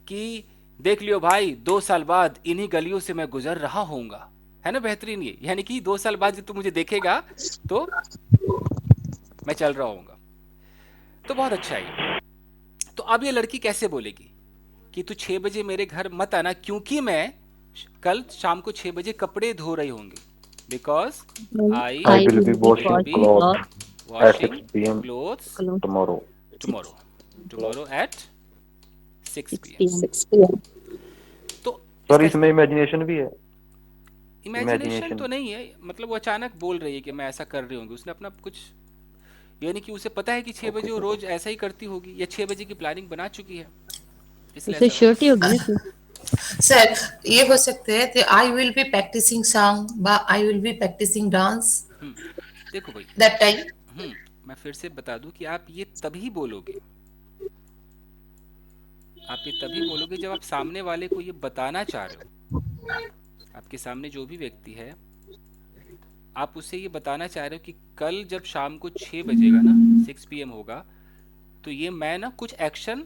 कि देख लियो भाई 2 साल बाद इन्हीं गलियों से मैं गुजर रहा होऊंगा, है ना बेहतरीन ये। यानी कि 2 साल बाद जब तू मुझे देखेगा तो मैं चल रहा होऊंगा, तो बहुत अच्छा है। तो अब ये लड़की कैसे बोलेगी कि तू 6 बजे मेरे घर मत आना क्योंकि मैं कल शाम को 6 बजे कपड़े धो रही होंगी, because I will be washing clothes at 6 PM clothes tomorrow at 6 PM। तो सर इसमें इमेजिनेशन भी है? इमेजिनेशन तो नहीं है, मतलब वो अचानक बोल रही है कि मैं ऐसा कर रही होंगी, उसने अपना कुछ, यानी कि उसे पता है कि 6 बजे वो रोज ऐसा ही करती होगी, या 6 बजे की प्लानिंग बना चुकी है, इससे श्योरिटी होगी ना। सर ये हो सकते हैं कि I will be practising song बा I will be practising dance. देखो भाई दैट टाइम मैं फिर से बता दूं कि आप ये तभी बोलोगे, जब आप सामने वाले को ये बताना चाह रहे हो, आपके सामने जो भी व्यक्ति है आप उसे ये बताना चाह रहे हो कि कल जब शाम को 6 बजेगा ना 6 PM होगा, तो ये मैं ना कुछ एक्शन,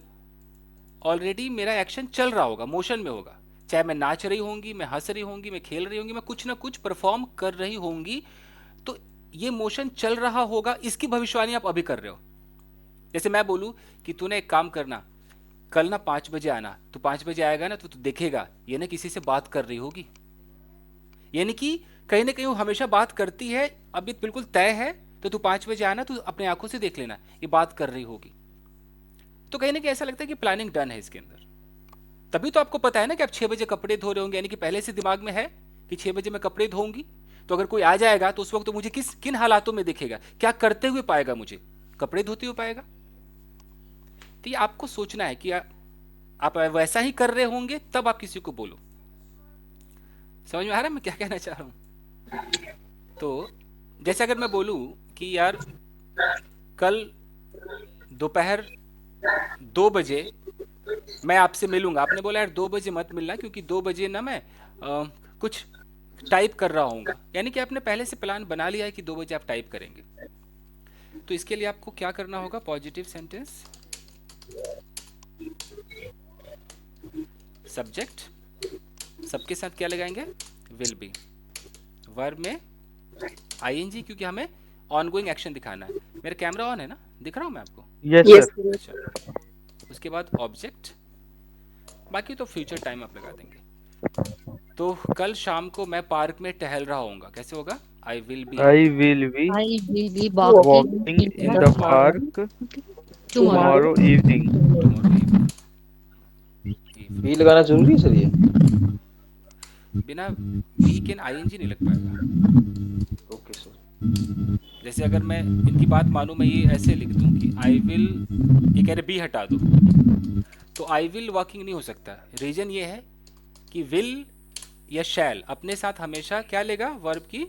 ऑलरेडी मेरा एक्शन चल रहा होगा, मोशन में होगा, चाहे मैं नाच रही होंगी, मैं हंस रही होंगी, मैं खेल रही होंगी, मैं कुछ ना कुछ परफॉर्म कर रही होंगी, तो ये मोशन चल रहा होगा, इसकी भविष्यवाणी आप अभी कर रहे हो। जैसे मैं बोलूं कि तूने एक काम करना, कल ना 5 बजे आना, तो 5 बजे आएगा ना तो तू देखेगा ये ना किसी से बात कर रही होगी, यानी कि कहीं ना कहीं वो हमेशा बात करती है, अब ये बिल्कुल तय है, तो तू 5 बजे आना, तू अपने आंखों से देख लेना ये बात कर रही होगी। तो कहीं ना कहीं ऐसा लगता है कि प्लानिंग डन है इसके अंदर, तभी तो आपको पता है ना कि आप 6 बजे कपड़े धो रहे होंगे, यानी कि पहले से दिमाग में है कि 6 बजे मैं कपड़े धोऊंगी, तो अगर कोई आ जाएगा तो उस वक्त तो मुझे किन हालातों में देखेगा, क्या करते हुए पाएगा, मुझे कपड़े धोते हुए पाएगा। तो ये आपको सोचना है कि आप वैसा ही कर रहे होंगे तब आप किसी को बोलो। समझ में आ रहा है मैं क्या कहना चाह रहा हूं? तो जैसे अगर मैं बोलूं कि यार कल दोपहर 2 बजे मैं आपसे मिलूंगा, आपने बोला यार 2 बजे मत मिलना क्योंकि 2 बजे ना मैं कुछ टाइप कर रहा होऊंगा, यानी कि आपने पहले से प्लान बना लिया है कि 2 बजे आप टाइप करेंगे। तो इसके लिए आपको क्या करना होगा? पॉजिटिव सेंटेंस, सब्जेक्ट, सबके साथ क्या लगाएंगे? विल बी, वर्ब में आईएनजी, क्योंकि हमें ऑनगोइंग एक्शन दिखाना है। मेरा कैमरा ऑन है ना, दिख रहा हूँ मैं आपको? Yes sir. अच्छा, उसके बाद ऑब्जेक्ट, बाकी तो फ्यूचर टाइम आप लगा देंगे। तो कल शाम को मैं पार्क में टहल रहा होऊंगा, कैसे होगा? आई will B I will be walking walking in in the the park park tomorrow. tomorrow evening. Be लगाना जरूरी है सर ये? बिना बी के आईएनजी नहीं लग पाएगा। Okay sir. जैसे अगर मैं इनकी बात मानूं, मैं ये ऐसे लिख दूं कि आई विल, ये कह रहे बी हटा दो, तो आई विल वॉकिंग नहीं हो सकता। रीजन ये है कि विल या शैल अपने साथ हमेशा क्या लेगा? वर्ब की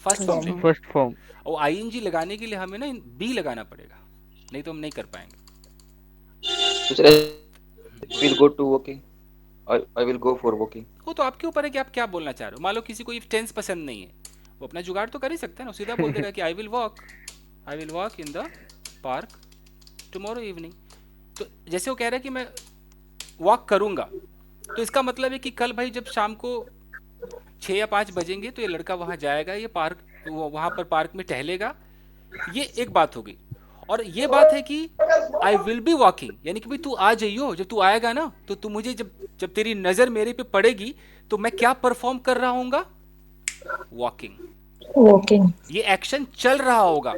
फर्स्ट फॉर्म लेगा, फर्स्ट फॉर्म। और आईएनजी लगाने के लिए हमें ना बी लगाना पड़ेगा, नहीं तो हम नहीं कर पाएंगे। तो sir will go to walking, I will go for walking. वो तो आपके ऊपर है कि आप क्या बोलना चाह रहे हो। मान लो किसी को ये टेंस पसंद नहीं है, वो अपना जुगाड़ तो कर ही सकता है ना, सीधा बोल देगा कि I will walk in the park tomorrow evening. तो जैसे वो कह रहा है कि मैं वॉक करूंगा, तो इसका मतलब है कि कल भाई जब शाम को 6 या 5 बजेंगे तो ये लड़का वहां जाएगा, ये पार्क, वहां पर पार्क में टहलेगा। ये एक बात हो गई। और ये बात है कि आई विल बी वॉकिंग, यानी कि भाई तू आ जाइयो, जब तू आएगा ना तो तू मुझे, जब तेरी नजर मेरे पे पड़ेगी तो मैं क्या परफॉर्म कर रहा हूँगा? वॉकिंग। ये एक्शन चल रहा होगा,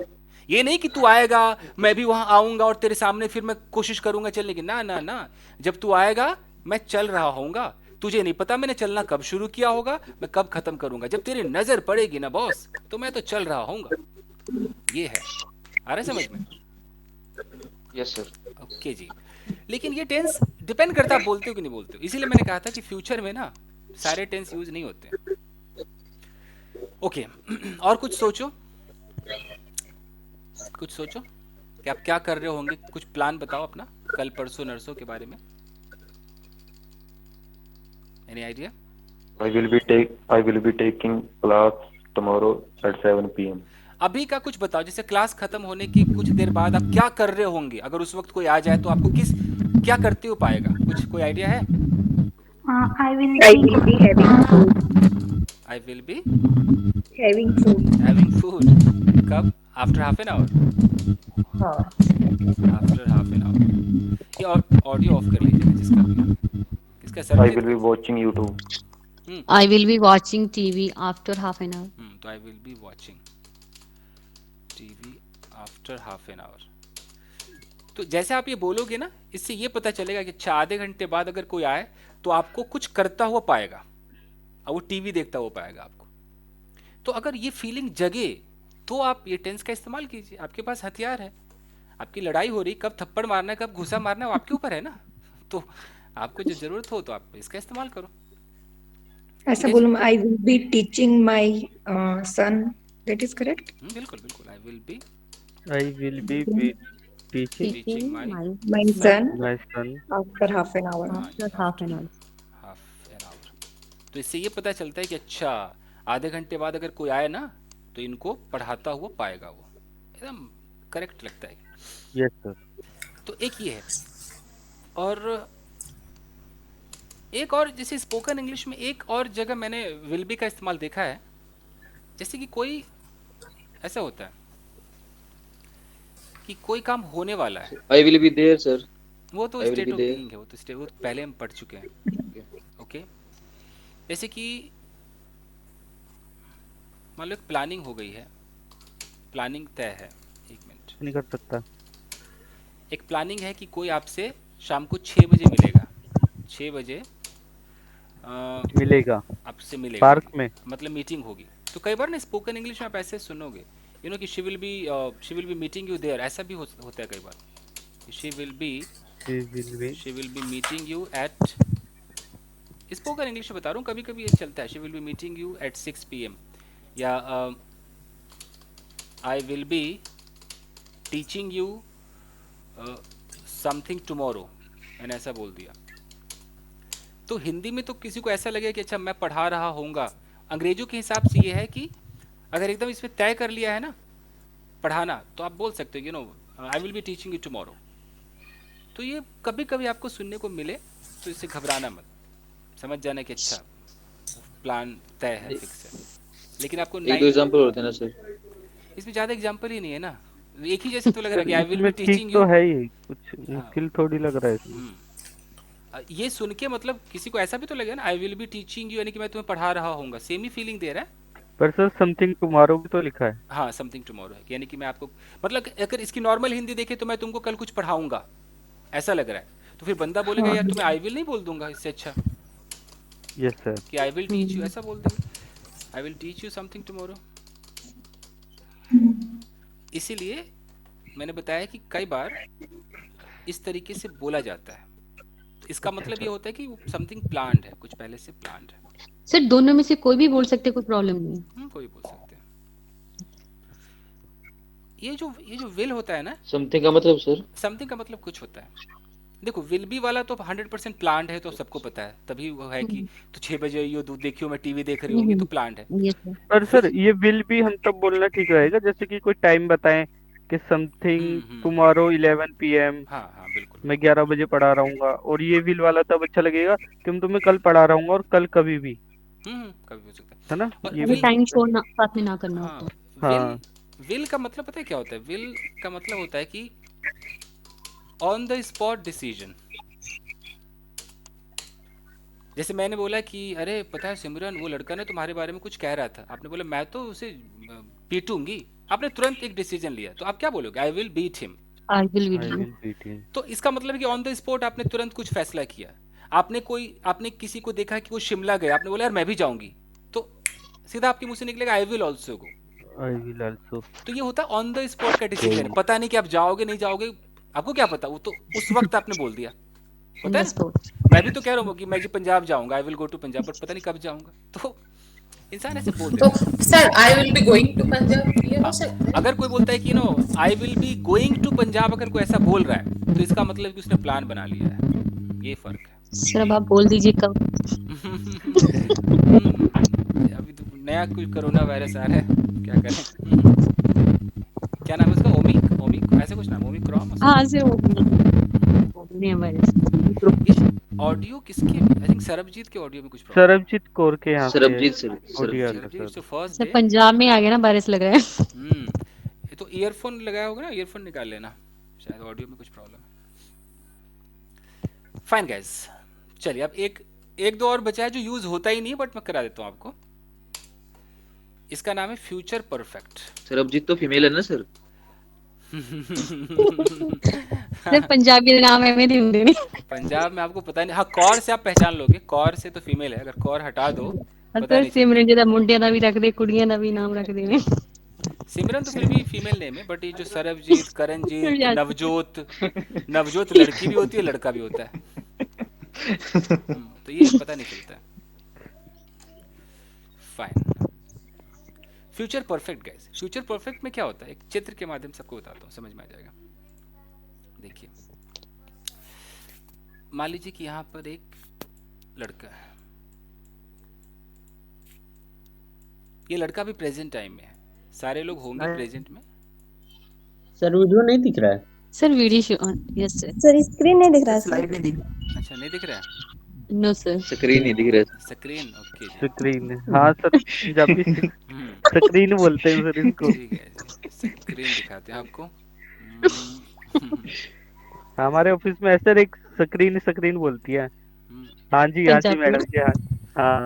ये नहीं कि तू आएगा मैं भी वहां आऊंगा और तेरे सामने फिर मैं कोशिश करूंगा चलने की। ना ना ना, जब तू आएगा मैं चल रहा होऊंगा, तुझे नहीं पता मैंने चलना कब शुरू किया होगा, मैं कब खत्म करूंगा। जब तेरी नजर पड़ेगी ना बॉस, तो मैं तो चल रहा होऊंगा। ये है, आ रहा है समझ में? Yes sir. ओके जी। लेकिन ये टेंस डिपेंड करता है आप बोलते हो कि नहीं बोलते हो, इसीलिए मैंने कहा था कि फ्यूचर में ना सारे टेंस यूज नहीं होते। ओके और कुछ सोचो, कुछ सोचो कि आप क्या कर रहे होंगे, कुछ प्लान बताओ अपना कल परसों नरसों के बारे में। Any idea? I will be taking class tomorrow at 7 p.m. अभी का कुछ बताओ, जैसे क्लास खत्म होने की कुछ देर बाद आप क्या कर रहे होंगे, अगर उस वक्त कोई आ जाए तो आपको क्या करते हुए पाएगा, कुछ कोई आइडिया है? I will be having food. I will be Having food. Having food. कब? After half an hour. After half an hour. ये ऑडियो ऑफ कर लीजिए जिसका भी, किसका सर I पे? will be watching YouTube. I will be watching TV after half an hour. तो I will be watching TV after half an our. तो जैसे आप ये बोलोगे ना, इससे ये पता चलेगा कि अच्छा आधे घंटे बाद अगर कोई आए तो आपको कुछ करता हुआ पाएगा और वो टीवी देखता हुआ पाएगा आपको। तो अगर ये फीलिंग जगे तो आप ये टेंस का इस्तेमाल कीजिए, आपके पास हथियार है। आपकी लड़ाई हो रही, कब थप्पड़ मारना है कब घुसा मारना है वो आपके ऊपर है ना, तो आपको जो जरूरत हो तो आप इसका इस्तेमाल करो। ऐसा बोलूं, आई will be teaching my son, that is correct? बिल्कुल बिल्कुल, आई will B teaching teaching my my son my son. After half an our. After half an hour. Half an our. तो इससे ये पता चलता है कि अच्छा आधे घंटे बाद अगर कोई आए ना तो इनको पढ़ाता हुआ पाएगा, वो एकदम करेक्ट लगता है। Yes sir. तो एक ये है, और एक और जैसे स्पोकन इंग्लिश में एक और जगह मैंने विल बी का इस्तेमाल देखा है। जैसे कि कोई ऐसा होता है कि कोई काम होने वाला है, I will be there sir. वो तो I will state be of there. Being है, वो तो पहले हम पढ़ चुके हैं। ओके, जैसे कि मान लो एक प्लानिंग हो गई है, प्लानिंग तय है, एक मिनट, नहीं कर सकता। एक प्लानिंग है कि कोई आपसे शाम को 6 बजे मिलेगा, 6 बजे मिलेगा आपसे मिलेगा पार्क में, मतलब मीटिंग होगी। तो कई बार ना स्पोकन इंग्लिश में आप ऐसे सुनोगे, यू नो कि she will be meeting you there, ऐसा भी होता है कई बार। She will be meeting you at, spoken English में बता रहा हूँ, कभी कभी ये चलता है, she will be meeting you at 6 PM, या I will be teaching you something tomorrow, मैंने ऐसा बोल दिया। तो हिंदी में तो किसी को ऐसा लगे कि अच्छा मैं पढ़ा रहा होऊंगा, अंग्रेजों के हिसाब से ये है कि अगर एकदम इसमें तय कर लिया है ना पढ़ाना, तो आप बोल सकते हो आई will be teaching you tomorrow. तो ये कभी कभी आपको सुनने को मिले तो इससे घबराना मत, समझ जाना कि अच्छा प्लान तय है, फिक्स है। लेकिन आपको एक दो एग्जांपल होते हैं ना सर। इसमें ज्यादा एग्जांपल ही नहीं है ना, एक ही जैसे तो लग रहा है कि आई विल बी इसमें टीचिंग ठीक तो यू। है ही, कुछ मुश्किल थोड़ी लग रहा है इसमें। ये सुन के मतलब किसी को ऐसा भी तो लगेगा ना आई विल बी टीचिंग यू, यानी कि मैं तुम्हें पढ़ा रहा हूँगा, सेम ही फीलिंग दे रहा है। पर सर समथिंग टुमारो भी तो लिखा है। हाँ, समथिंग टुमारो है, यानी कि मैं आपको मतलब अगर इसकी नॉर्मल हिंदी देखे तो मैं तुमको कल कुछ पढ़ाऊंगा, ऐसा लग रहा है। तो फिर बंदा बोलेगा यार तुम्हें आई विल नहीं बोल दूंगा, इससे अच्छा यस सर कि आई विल टीच यू, ऐसा बोल देंगे I will teach you something tomorrow. इसीलिए मैंने बताया कि कई बार इस तरीके से बोला जाता है, इसका मतलब ये होता है कि समथिंग प्लान्ड है, कुछ पहले से प्लान्ड है। सर दोनों में से कोई भी बोल सकते, कोई प्रॉब्लम नहीं। कोई बोल सकते हैं। ये जो विल होता है ना, समथिंग का मतलब सर, समथिंग का मतलब कुछ होता है। देखो विल बी वाला तो 100% प्लान्ड है, तो सबको पता है, तभी वो है कि तो 6 बजे यो दूध देखियो मैं टीवी देख रही होंगी, तो प्लान्ड है। पर सर ये विल भी हम तब बोलना ठीक रहेगा जैसे कि कोई टाइम बताएं कि समथिंग टुमारो 11 PM। हाँ बिल्कुल, मैं 11 बजे पढ़ा रहूंगा, और ये विल वाला तब अच्छा लगेगा कि मैं तुम्हें कल पढ़ा रहूंगा, और कल कभी भी कभी हो सकता है ना। ये टाइम शो ना साथ में ना करना होता है। हाँ विल का मतलब पता है क्या होता है? विल का मतलब होता है कि ऑन द स्पॉट डिसीजन। जैसे मैंने बोला कि अरे पता है सिमरन, वो लड़का ना तुम्हारे बारे में कुछ कह रहा था, आपने बोला मैं तो उसे पीटूंगी, आपने तुरंत एक डिसीजन लिया, तो आप क्या बोलोगे? I will beat him. I will beat him. तो इसका मतलब है कि ऑन द स्पॉट आपने तुरंत कुछ फैसला किया। आपने किसी को देखा कि वो शिमला गया, आपने बोला यार मैं भी जाऊंगी, तो सीधा आपके मुंह से निकलेगा I will also go. I will also. तो ये होता है ऑन द स्पॉट का डिसीजन। पता नहीं कि आप जाओगे नहीं जाओगे, आपको क्या पता, वो तो उस वक्त आपने बोल दिया। पता है मैं भी तो कह रहा हूँ कि मैं जी पंजाब जाऊंगा, I will go to Punjab, but पता नहीं कब जाऊंगा, तो इंसान ऐसे बोल देता है। तो sir I will be going to Punjab, ये हो सकता है। अगर कोई बोलता है कि I will be going to Punjab, अगर कोई ऐसा बोल रहा है तो इसका मतलब कि उसने प्लान बना लिया है, ये फर्क है। सर अब आप बोल दीजिए कब। अभी तो नया कोई कोरोना वायरस आ रहा है, क्या करें। क्या नाम है उसका? ओमिक ऐसे कुछ नाम, ओमिक्रॉन। हाँ सर ओमिक वायरस। ऑडियो किसके? आई थिंक सरबजीत के ऑडियो में कुछ प्रॉब्लम। सरबजीत कौर के यहाँ सरबजीत फर्स्ट सर पंजाब में आ गया ना वायरस लग रहा है। ये तो ईयरफोन लगाया होगा ना, ईयरफोन निकाल लेना, शायद ऑडियो में कुछ प्रॉब्लम है। फाइन गाइस, चलिए अब एक दो और बचा है जो यूज होता ही नहीं, बट मैं करा देता हूँ आपको। इसका नाम है फ्यूचर परफेक्ट। सरबजीत तो फीमेल है ना सर? सर पंजाबी नाम है मेरे होंगे नहीं। पंजाब में आपको पता नहीं। हाँ कौर से आप पहचान लोगे, कौर से तो फीमेल है, अगर कौर हटा दो पता नहीं। सिमरन जी दा मुंडियां दा भी रख दे, कुड़ियां दा भी नाम रख दे। सिमरन तो फिर भी फीमेल नेम है, बट ये जो सरबजीत, करणजीत, नवजोत लड़की भी होती है, लड़का भी होता है, तो ये पता नहीं चलता। Fine. Future perfect guys, future perfect में क्या होता है, एक चित्र के माध्यम से आपको बताता हूँ, समझ में आ जाएगा। देखिए मान लीजिए कि यहाँ पर एक लड़का है, ये लड़का भी प्रेजेंट टाइम में है, सारे लोग होंगे प्रेजेंट में। सर वीडियो नहीं दिख रहा है। Sir video yes sir screen नहीं दिख रहा है। स्लाइड नहीं दिख। अच्छा नहीं दिख रहा है? नो सर स्क्रीन नहीं दिख रहा। Screen okay, screen. हाँ सर पंजाबी स्क्रीन बोलते हैं सर इसको। ठीक है स्क्रीन दिखाते हैं आपको। हमारे ऑफिस में ऐसे एक स्क्रीन बोलती है। हाँ जी मैडम जी। हाँ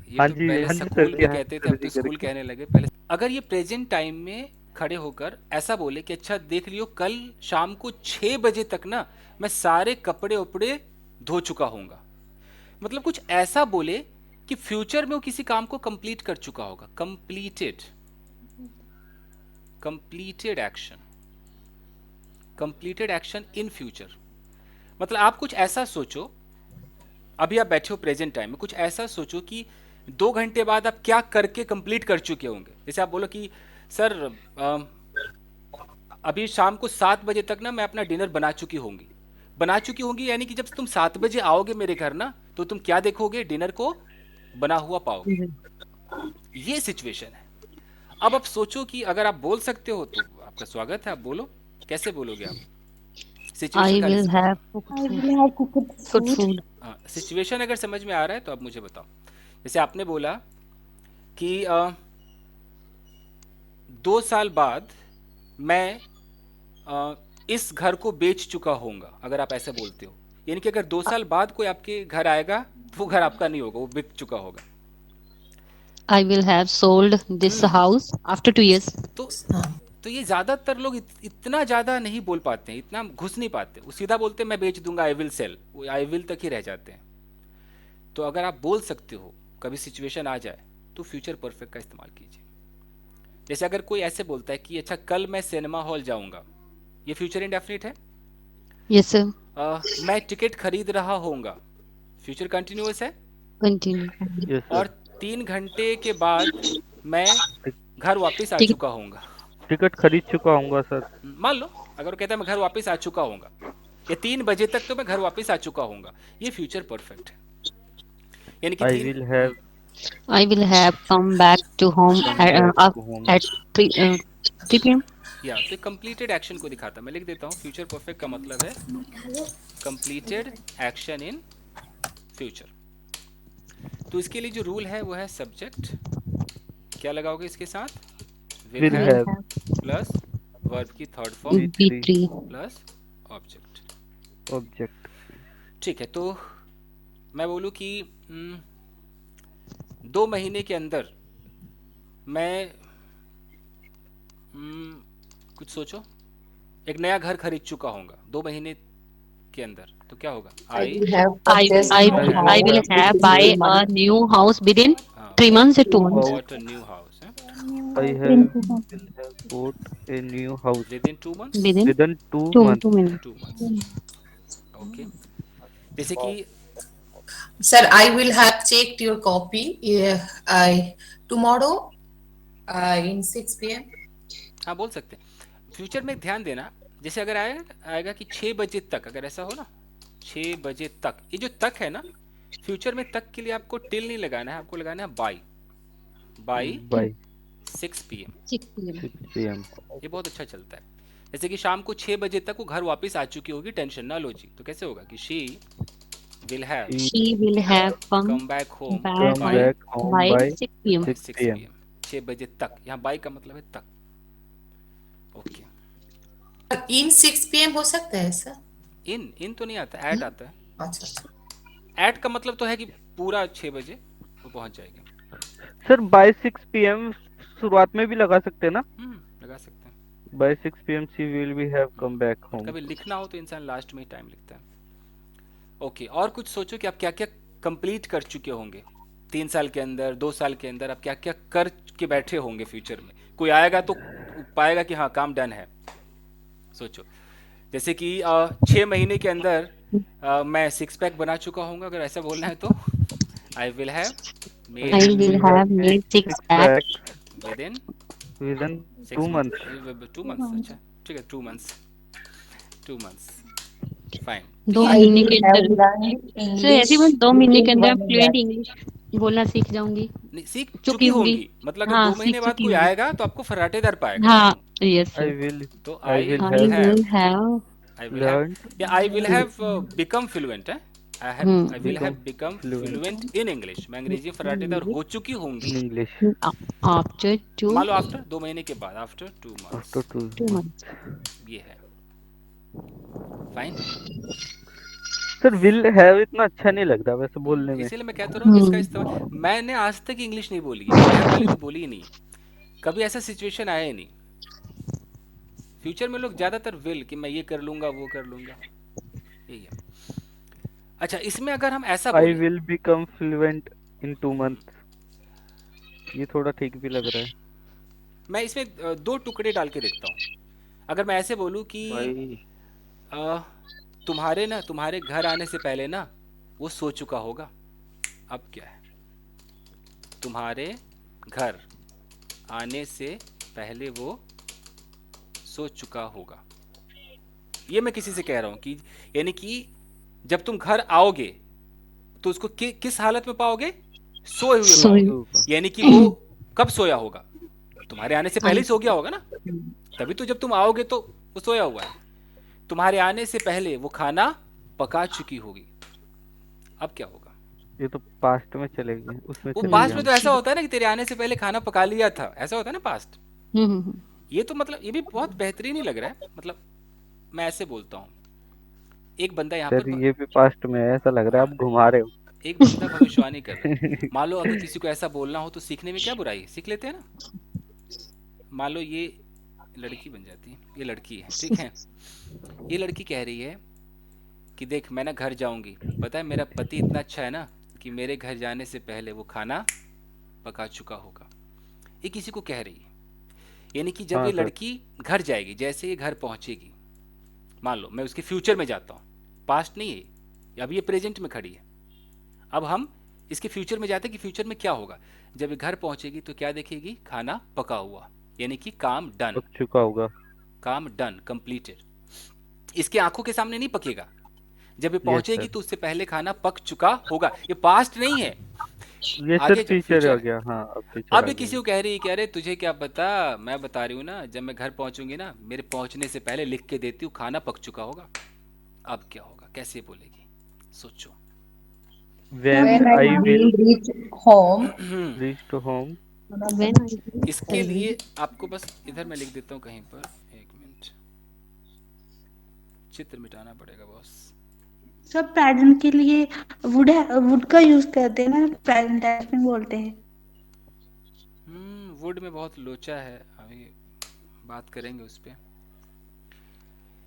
ये तो पहले स्कूल में कहते थे, अब तो स्कूल कहने लगे। पहले अगर ये प्रेजेंट टाइम में खड़े होकर ऐसा बोले कि अच्छा देख लियो कल शाम को 6 बजे तक ना मैं सारे कपड़े उपड़े धो चुका हूँगा, मतलब कुछ ऐसा बोले कि फ्यूचर में वो किसी काम को कंप्लीट कर चुका होगा। Completed action in future. मतलब आप कुछ ऐसा सोचो, अभी आप बैठे हो प्रेजेंट टाइम में, कुछ ऐसा सोचो कि 2 घंटे बाद आप क्या करके कंप्लीट कर चुके होंगे। जैसे आप बोलो कि सर अभी शाम को 7 बजे तक ना मैं अपना डिनर बना चुकी होंगी, यानी कि जब तुम 7 बजे आओगे मेरे घर ना, तो तुम क्या देखोगे? डिनर को बना हुआ पाओगे। ये सिचुएशन है। अब आप सोचो कि अगर आप बोल सकते हो तो आपका स्वागत है, आप बोलो, कैसे बोलोगे आप? I सिचुएशन का will have I will have cooked good food. food. Situation अगर समझ में आ रहा है तो आप मुझे बताओ। जैसे आपने बोला कि 2 साल बाद मैं इस घर को बेच चुका होऊंगा, अगर आप ऐसे बोलते हो, यानी कि अगर 2 साल बाद कोई आपके घर आएगा तो वो घर आपका नहीं होगा, वो बिक चुका होगा। I will have sold this house after 2 years. तो ये ज्यादातर लोग इतना ज्यादा नहीं बोल पाते हैं, इतना घुस नहीं पाते, वो सीधा बोलते हैं मैं बेच दूंगा, आई विल सेल, वो आई विल तक ही रह जाते हैं। तो अगर आप बोल सकते हो, कभी सिचुएशन आ जाए तो फ्यूचर परफेक्ट का इस्तेमाल कीजिए। जैसे अगर कोई ऐसे बोलता है कि अच्छा कल मैं सिनेमा हॉल जाऊंगा, ये फ्यूचर इंडेफिनिट है। Yes, sir. मैं टिकट खरीद रहा होऊंगा, फ्यूचर कंटिन्यूअस है। Continue. Yes, sir. और 3 घंटे के बाद मैं घर वापस आ चुका होऊंगा। टिकट खरीद चुका हूँगा सर। मान लो अगर वो कहता है मैं घर वापस आ चुका होऊंगा, या 3 बजे तक तो मैं घर वापस आ चुका होऊंगा, ये फ्यूचर परफेक्ट है। यानी कि I will have come back to home home. at 3 p.m. या तो कंप्लीटेड एक्शन को दिखाता, मैं लिख देता हूँ। फ्यूचर परफेक्ट का मतलब है कंप्लीटेड एक्शन इन फ्यूचर। तो इसके लिए जो रूल है वो है सब्जेक्ट, क्या लगाओगे इसके साथ? Will have प्लस वर्ब की third form B3. Plus object. object. ठीक है, तो मैं बोलूँ कि 2 महीने के अंदर मैं कुछ सोचो, एक नया घर खरीद चुका होऊंगा 2 महीने के अंदर, तो क्या होगा? I will have buy a new house within 3 months or 2 months. bought a new house, I have bought a new house within 2 months, within 2 2 months. minutes. 2 months, okay. जैसे कि Sir, I will have checked your copy. Tomorrow in 6 p.m. हाँ बोल सकते हैं। Future में ध्यान देना, जैसे अगर आएगा कि 6 बजे तक, अगर ऐसा हो ना 6 बजे तक, ये जो तक है ना, फ्यूचर में तक के लिए आपको टिल नहीं लगाना है, आपको लगाना है बाय 6 PM। 6 p.m. ये बहुत अच्छा चलता है। जैसे कि शाम को 6 बजे तक वो घर वापस आ चुकी होगी, टेंशन ना लो जी, तो कैसे होगा कि she will have come back home by 6 p.m. 6 PM, 6 बजे तक। यहाँ बाय का मतलब है तक, ओके। In 6 p.m. हो सकता है सर? इन तो नहीं आता, ऐट आता है। अच्छा। ऐट का मतलब तो है कि पूरा 6 बजे वो पहुंच जाएगी। Sir by 6 p.m. शुरुआत में भी लगा सकते हैं ना? लगा सकते हैं। by 6 p.m. she will be have come back home. कभी लिखना हो तो इंसान लास्ट में ही टाइम लिखता है। ओके, और कुछ सोचो कि आप क्या क्या कंप्लीट कर चुके होंगे 3 साल के अंदर, 2 साल के अंदर, आप क्या क्या कर के बैठे होंगे फ्यूचर में। कोई आएगा तो पाएगा कि हाँ काम डन है। सोचो जैसे कि 6 महीने के अंदर मैं 6 पैक बना चुका हूँगा, अगर ऐसा बोलना है तो I will have made 6 packs within 2 months. 2 months, अच्छा ठीक है, 2 months फाइन। 2 महीने के अंदर सर ऐसी बात 2 महीने के अंदर फ्लुएंट इंग्लिश बोलना सीख जाऊंगी, नहीं सीख चुकी होंगी, मतलब अगर 2 महीने बाद कोई आएगा तो आपको फर्राटेदार पाएगा। हाँ यस I will तो I will I will have become fluent है। I will have become fluent in English, मैं अंग्रेजी फर्राटेदार हो चुकी होंगी English after 2 मान लो आफ्टर 2 महीने के बाद, आफ्टर 2 months, after 2 months. ये है फाइन। सर will have इतना अच्छा नहीं लगता वैसे बोलने में, इसीलिए मैं कहता रहा हूँ इसका इस्तेमाल। मैंने आज तक इंग्लिश नहीं बोली, घर वाले तो बोली ही नहीं, कभी ऐसा सिचुएशन आया ही नहीं। फ्यूचर में लोग ज्यादातर विल कि मैं ये कर लूंगा वो कर लूंगा, यही है। अच्छा, इसमें अगर हम ऐसा I will become fluent in 2 months, ये थोड़ा ठीक भी लग रहा है। मैं इसमें 2 टुकड़े डाल के देखता हूँ। अगर मैं ऐसे बोलूँ कि तुम्हारे घर आने से पहले ना वो सो चुका होगा, अब क्या है? तुम्हारे घर आने से पहले वो सो चुका होगा, ये मैं किसी से कह रहा हूँ कि यानी कि जब तुम घर आओगे तो उसको किस हालत में पाओगे? सोए हुए सोए पाओगे, यानी कि वो कब सोया होगा? तुम्हारे आने से पहले ही सो गया होगा ना, तभी तो जब तुम आओगे तो वो सोया हुआ है। तुम्हारे आने से पहले वो खाना पका चुकी होगी। अब क्या होगा? ये तो पास्ट में चलेगी, उसमें वो चलेगी पास्ट में हम। तो ऐसा होता है ना कि तेरे आने से पहले खाना पका लिया था, ऐसा होता है ना पास्ट। ये तो मतलब ये भी बहुत बेहतरीन ही लग रहा है, मतलब मैं ऐसे बोलता हूँ। एक बंदा यहाँ सर पर ये भी पास्ट में है, ऐसा लग रहा है आप घुमा रहे हो। एक बंदा भविष्यवाणी कर रहा है। मान लो अगर किसी को ऐसा बोलना हो तो सीखने में क्या बुराई है, सीख लेते हैं ना। मान लो ये लड़की बन जाती है, ये लड़की है, ठीक है। ये लड़की कह रही है कि देख मैं ना घर जाऊंगी, पता है मेरा पति इतना अच्छा है ना कि मेरे घर जाने से पहले वो खाना पका चुका होगा। ये किसी को कह रही है, यानी कि जब हाँ ये सर। लड़की घर जाएगी, जैसे ये घर पहुंचेगी, मान लो मैं उसके फ्यूचर में जाता हूँ, पास्ट नहीं है, अभी ये प्रेजेंट में खड़ी है। अब हम इसके फ्यूचर में जाते हैं कि फ्यूचर में क्या होगा। जब ये घर पहुंचेगी तो क्या देखेगी? खाना पका हुआ, यानी कि काम डन, पक चुका होगा। काम डन, कंप्लीटेड। इसके आंखों के सामने नहीं पकेगा, जब ये यस पहुंचेगी सर, तो उससे पहले खाना पक चुका होगा। ये पास्ट नहीं है, ये आगे सर फ्यूचर फ्यूचर हो है। गया। हाँ अब फ्यूचर अब आ ये किसी गया। को कह रही है कि अरे तुझे क्या पता, मैं बता रही हूँ ना, जब मैं घर पहुंचूंगी ना, मेरे पहुंचने से पहले लिख के देती हूँ खाना पक चुका होगा। अब क्या होगा, कैसे बोलेगी, सोचो। When When I I will will reach home, reach to home, इसके लिए आपको बस इधर मैं लिख देता हूँ कहीं पर, एक मिनट, चित्र मिटाना पड़ेगा बॉस। सब प्रेजेंट के लिए वुड का यूज करते हैं ना, प्रेजेंट टेंस में बोलते हैं। वुड में बहुत लोचा है, अभी बात करेंगे उस पे।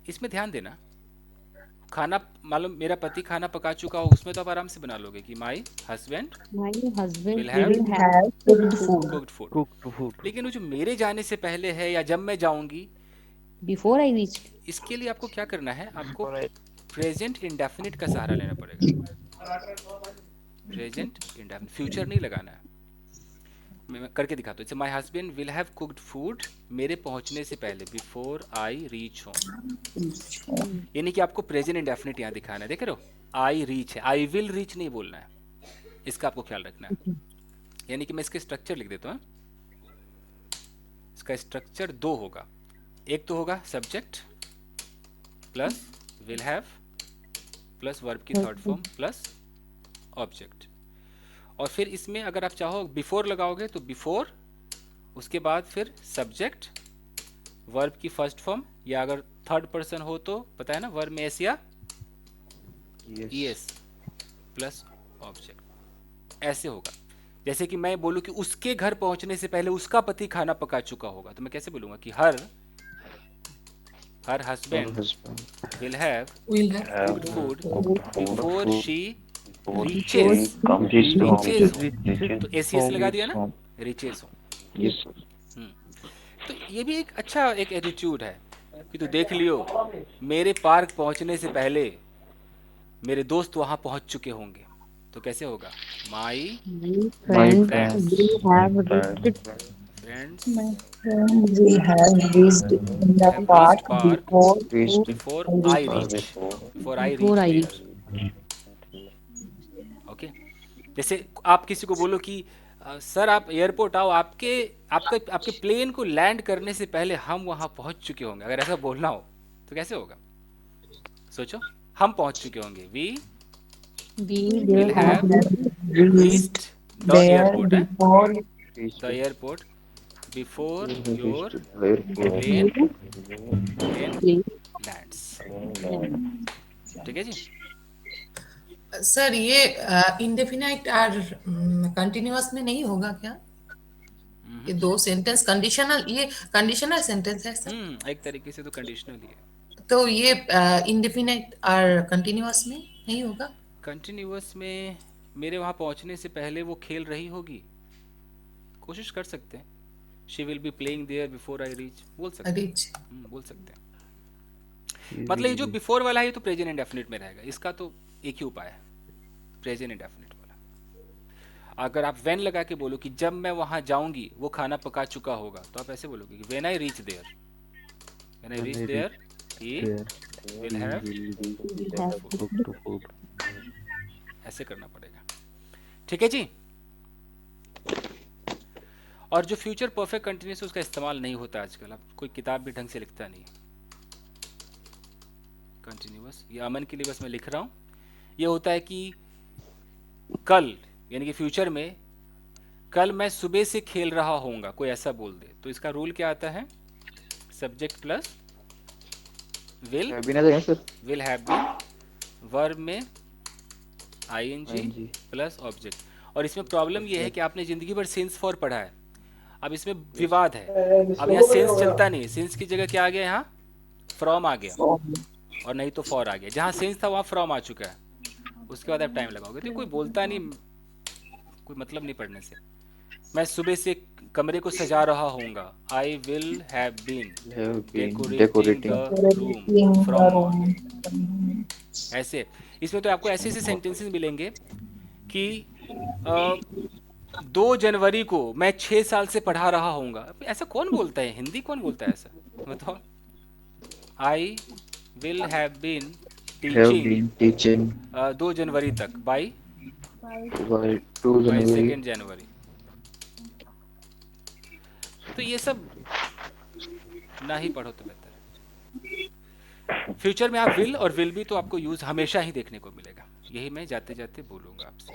इसमें ध्यान देना, खाना मालूम मेरा पति खाना पका चुका हो, उसमें तो आप आराम से बना लोगे कि my husband My husband will will have have cooked food. Cooked food. cooked food. लेकिन वो जो मेरे जाने से पहले है या जब मैं जाऊंगी, before I reach. इसके लिए आपको क्या करना है? आपको प्रेजेंट इंडेफिनिट का सहारा लेना पड़ेगा। प्रेजेंट इंडेफिनिट, फ्यूचर नहीं लगाना है। मैं करके दिखाता हूँ। जैसे my husband will have cooked food, मेरे पहुंचने से पहले, बिफोर आई रीच होम, यानी कि आपको प्रेजेंट इंडेफिनिट यहाँ दिखाना है। देख रहे हो, आई रीच है, आई विल रीच नहीं बोलना है, इसका आपको ख्याल रखना है। यानी कि मैं इसके स्ट्रक्चर लिख देता हूँ। इसका स्ट्रक्चर दो होगा, एक तो होगा subject plus will have plus verb की थर्ड फॉर्म प्लस ऑब्जेक्ट, और फिर इसमें अगर आप चाहो बिफोर लगाओगे तो बिफोर, उसके बाद फिर सब्जेक्ट, वर्ब की फर्स्ट फॉर्म, या अगर थर्ड पर्सन हो तो पता है ना, वर्ब में एस या यस प्लस ऑब्जेक्ट, ऐसे होगा। जैसे कि मैं बोलूं कि उसके घर पहुंचने से पहले उसका पति खाना पका चुका होगा, तो मैं कैसे बोलूंगा कि her husband will have cooked food before she reaches तो एसीएस लगा दिया ना, रीचेस हो। तो ये भी एक अच्छा एक एटीट्यूड है कि तू देख लियो, मेरे पार्क पहुंचने से पहले मेरे दोस्त वहां पहुंच चुके होंगे। तो कैसे होगा? माई friends will have reached. Friends My friend will have reached in the have park reached park before before I I reach. reach, before I Before reach I there. Okay. जैसे आप किसी को बोलो कि सर आप एयरपोर्ट आओ, आपके plane को लैंड करने से पहले हम वहां पहुंच चुके होंगे, अगर ऐसा बोलना हो तो कैसे होगा? सोचो, हम पहुंच चुके होंगे, we We will will have Reached reached the there airport, before the airport before your you plane lands। ठीक है जी। सर ये इंडेफिनाइट और कंटिन्यूअस में नहीं होगा क्या? ये दो सेंटेंस कंडीशनल, ये कंडीशनल सेंटेंस है सर। एक तरीके से तो कंडीशनल ही है। तो ये इंडेफिनाइट और कंटिन्यूअस में नहीं होगा? कंटिन्यूअस में मेरे वहां पहुंचने से पहले वो खेल रही होगी, कोशिश कर सकते हैं। She will be playing there before I reach, बोल सकते हैं। बोल सकते हैं। मतलब ये जो बिफोर वाला है ये तो प्रेजेंट इंडेफिनिट में रहेगा, इसका तो एक ही उपाय है, प्रेजेंट इंडेफिनिट वाला। अगर आप व्हेन लगा के बोलो कि जब मैं वहां जाऊंगी वो खाना पका चुका होगा, तो आप ऐसे बोलोगे कि when I reach there, when I reach there he will have, ऐसे करना पड़ेगा। ठीक है जी। और जो फ्यूचर परफेक्ट कंटिन्यूस उसका इस्तेमाल नहीं होता आजकल, अब कोई किताब भी ढंग से लिखता नहीं है कंटिन्यूस। ये अमन के लिए बस मैं लिख रहा हूँ। ये होता है कि कल, यानी कि फ्यूचर में, कल मैं सुबह से खेल रहा होऊंगा, कोई ऐसा बोल दे तो इसका रूल क्या आता है? Subject plus will, will have been, verb में आईएनजी प्लस ऑब्जेक्ट। और इसमें प्रॉब्लम ये है कि आपने जिंदगी भर सिंस फॉर पढ़ा है, अब इसमें विवाद है। अब यहाँ सिंस चलता नहीं, सिंस की जगह क्या आ गया? यहाँ फ्रॉम आ गया, और नहीं तो फॉर आ गया। जहाँ सिंस था वहाँ फ्रॉम आ चुका है, उसके बाद आप टाइम लगाओगे तो कोई बोलता नहीं, कोई मतलब नहीं पढ़ने से। मैं सुबह से कमरे को सजा रहा होऊंगा, I will have been decorating the room from morning. ऐसे इसमें तो आपको ऐसे ऐसे सेंटेंसेस मिलेंगे कि 2 जनवरी को मैं 6 साल से पढ़ा रहा होऊंगा। ऐसा कौन बोलता है? हिंदी कौन बोलता है ऐसा? बताओ। I will have been teaching 2 जनवरी तक, बाई 2 जनवरी। तो ये सब ना ही पढ़ो तो बेहतर है। फ्यूचर में आप विल और विल भी तो आपको यूज हमेशा ही देखने को मिलेगा, यही मैं जाते जाते बोलूंगा आपसे।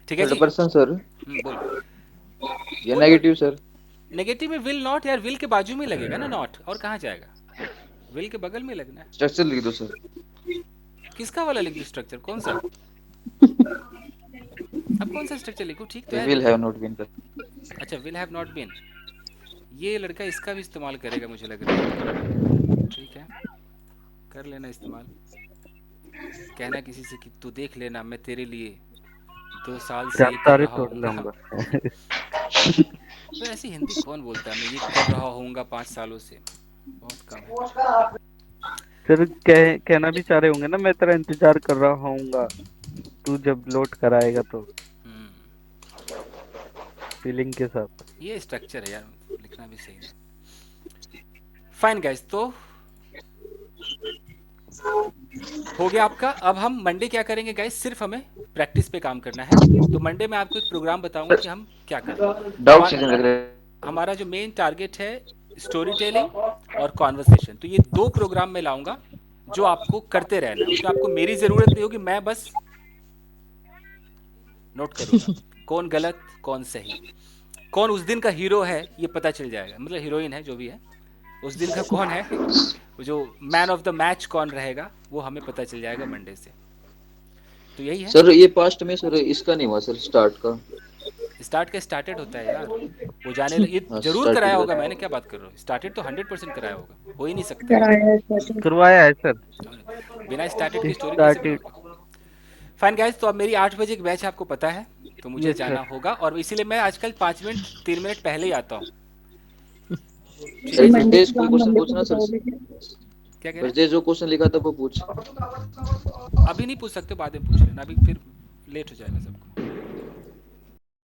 ठीक है जी? पर्सन सर, बोलो। ये नेगेटिव सर। नेगेटिव में विल नॉट, यार विल के बाजू में लगेगा ना नॉट, और कहाँ जाएगा? विल के बगल में लगना है। स्ट्रक्चर लिख दो सर। किसका वाला लिख दो स्ट्रक्चर? कौन सा? अब कौन सा स्ट्रक्चर लिखूं? ठीक तो है। Will have not been. अच्छा, विल हैव नॉट बीन, ये लड़का इसका भी इस्तेमाल करेगा मुझे लग रहा है। ठीक है, कर लेना इस्तेमाल। कहना किसी से कि तू देख लेना, मैं तेरे लिए 2 साल से ये कर रहा हूँगा। तो ऐसी हिंदी कौन बोलता है? मैं ये कर रहा हूँगा 5 सालों से, बहुत कम है। सर कहना भी चाह रहे होंगे ना, मैं तेरा इंतजार कर रहा हूँगा, तू जब लौट कर आएगा तो, फीलिंग के साथ। ये स्ट्रक्चर है यार, लिखना भी सही है। फाइन गाइस, तो हो गया आपका। अब हम मंडे क्या करेंगे गाइस? सिर्फ हमें प्रैक्टिस पे काम करना है। तो मंडे में आपको एक प्रोग्राम बताऊंगा कि हम क्या करें। हमारा जो मेन टारगेट है स्टोरी टेलिंग और कॉन्वर्सेशन, तो ये 2 प्रोग्राम में लाऊंगा जो आपको करते रहना है। उसमें आपको मेरी जरूरत नहीं होगी, मैं बस नोट करूंगा कौन गलत कौन सही, कौन उस दिन का हीरो है ये पता चल जाएगा, मतलब हीरोइन है जो भी है उस दिन का कौन है, जो मैन ऑफ द मैच कौन रहेगा वो हमें पता चल जाएगा मंडे से। तो यही है सर। ये पास्ट में सर इसका नहीं हुआ सर, स्टार्ट का स्टार्टेड होता है यार, वो जाने ये जरूर कराया होगा। मैंने क्या बात कर रहा हूँ, स्टार्टेड तो 100% कराया होगा, हो ही नहीं सकता। करवाया है सर, बिना स्टार्टेड की स्टोरी कैसे बनाओगे? फाइन गाइस, तो अब मेरी 8 बजे की बैच आपको पता है, तो मुझे जाना होगा, और इसीलिए मैं आजकल 5 मिनट 3 मिनट पहले ही आता हूँ। कोई क्वेश्चन पूछना सर। क्या कह रहे हैं? जो क्वेश्चन लिखा था वो पूछ। अभी नहीं पूछ सकते, बाद में पूछ लेना, अभी फिर लेट हो जाएगा सबको।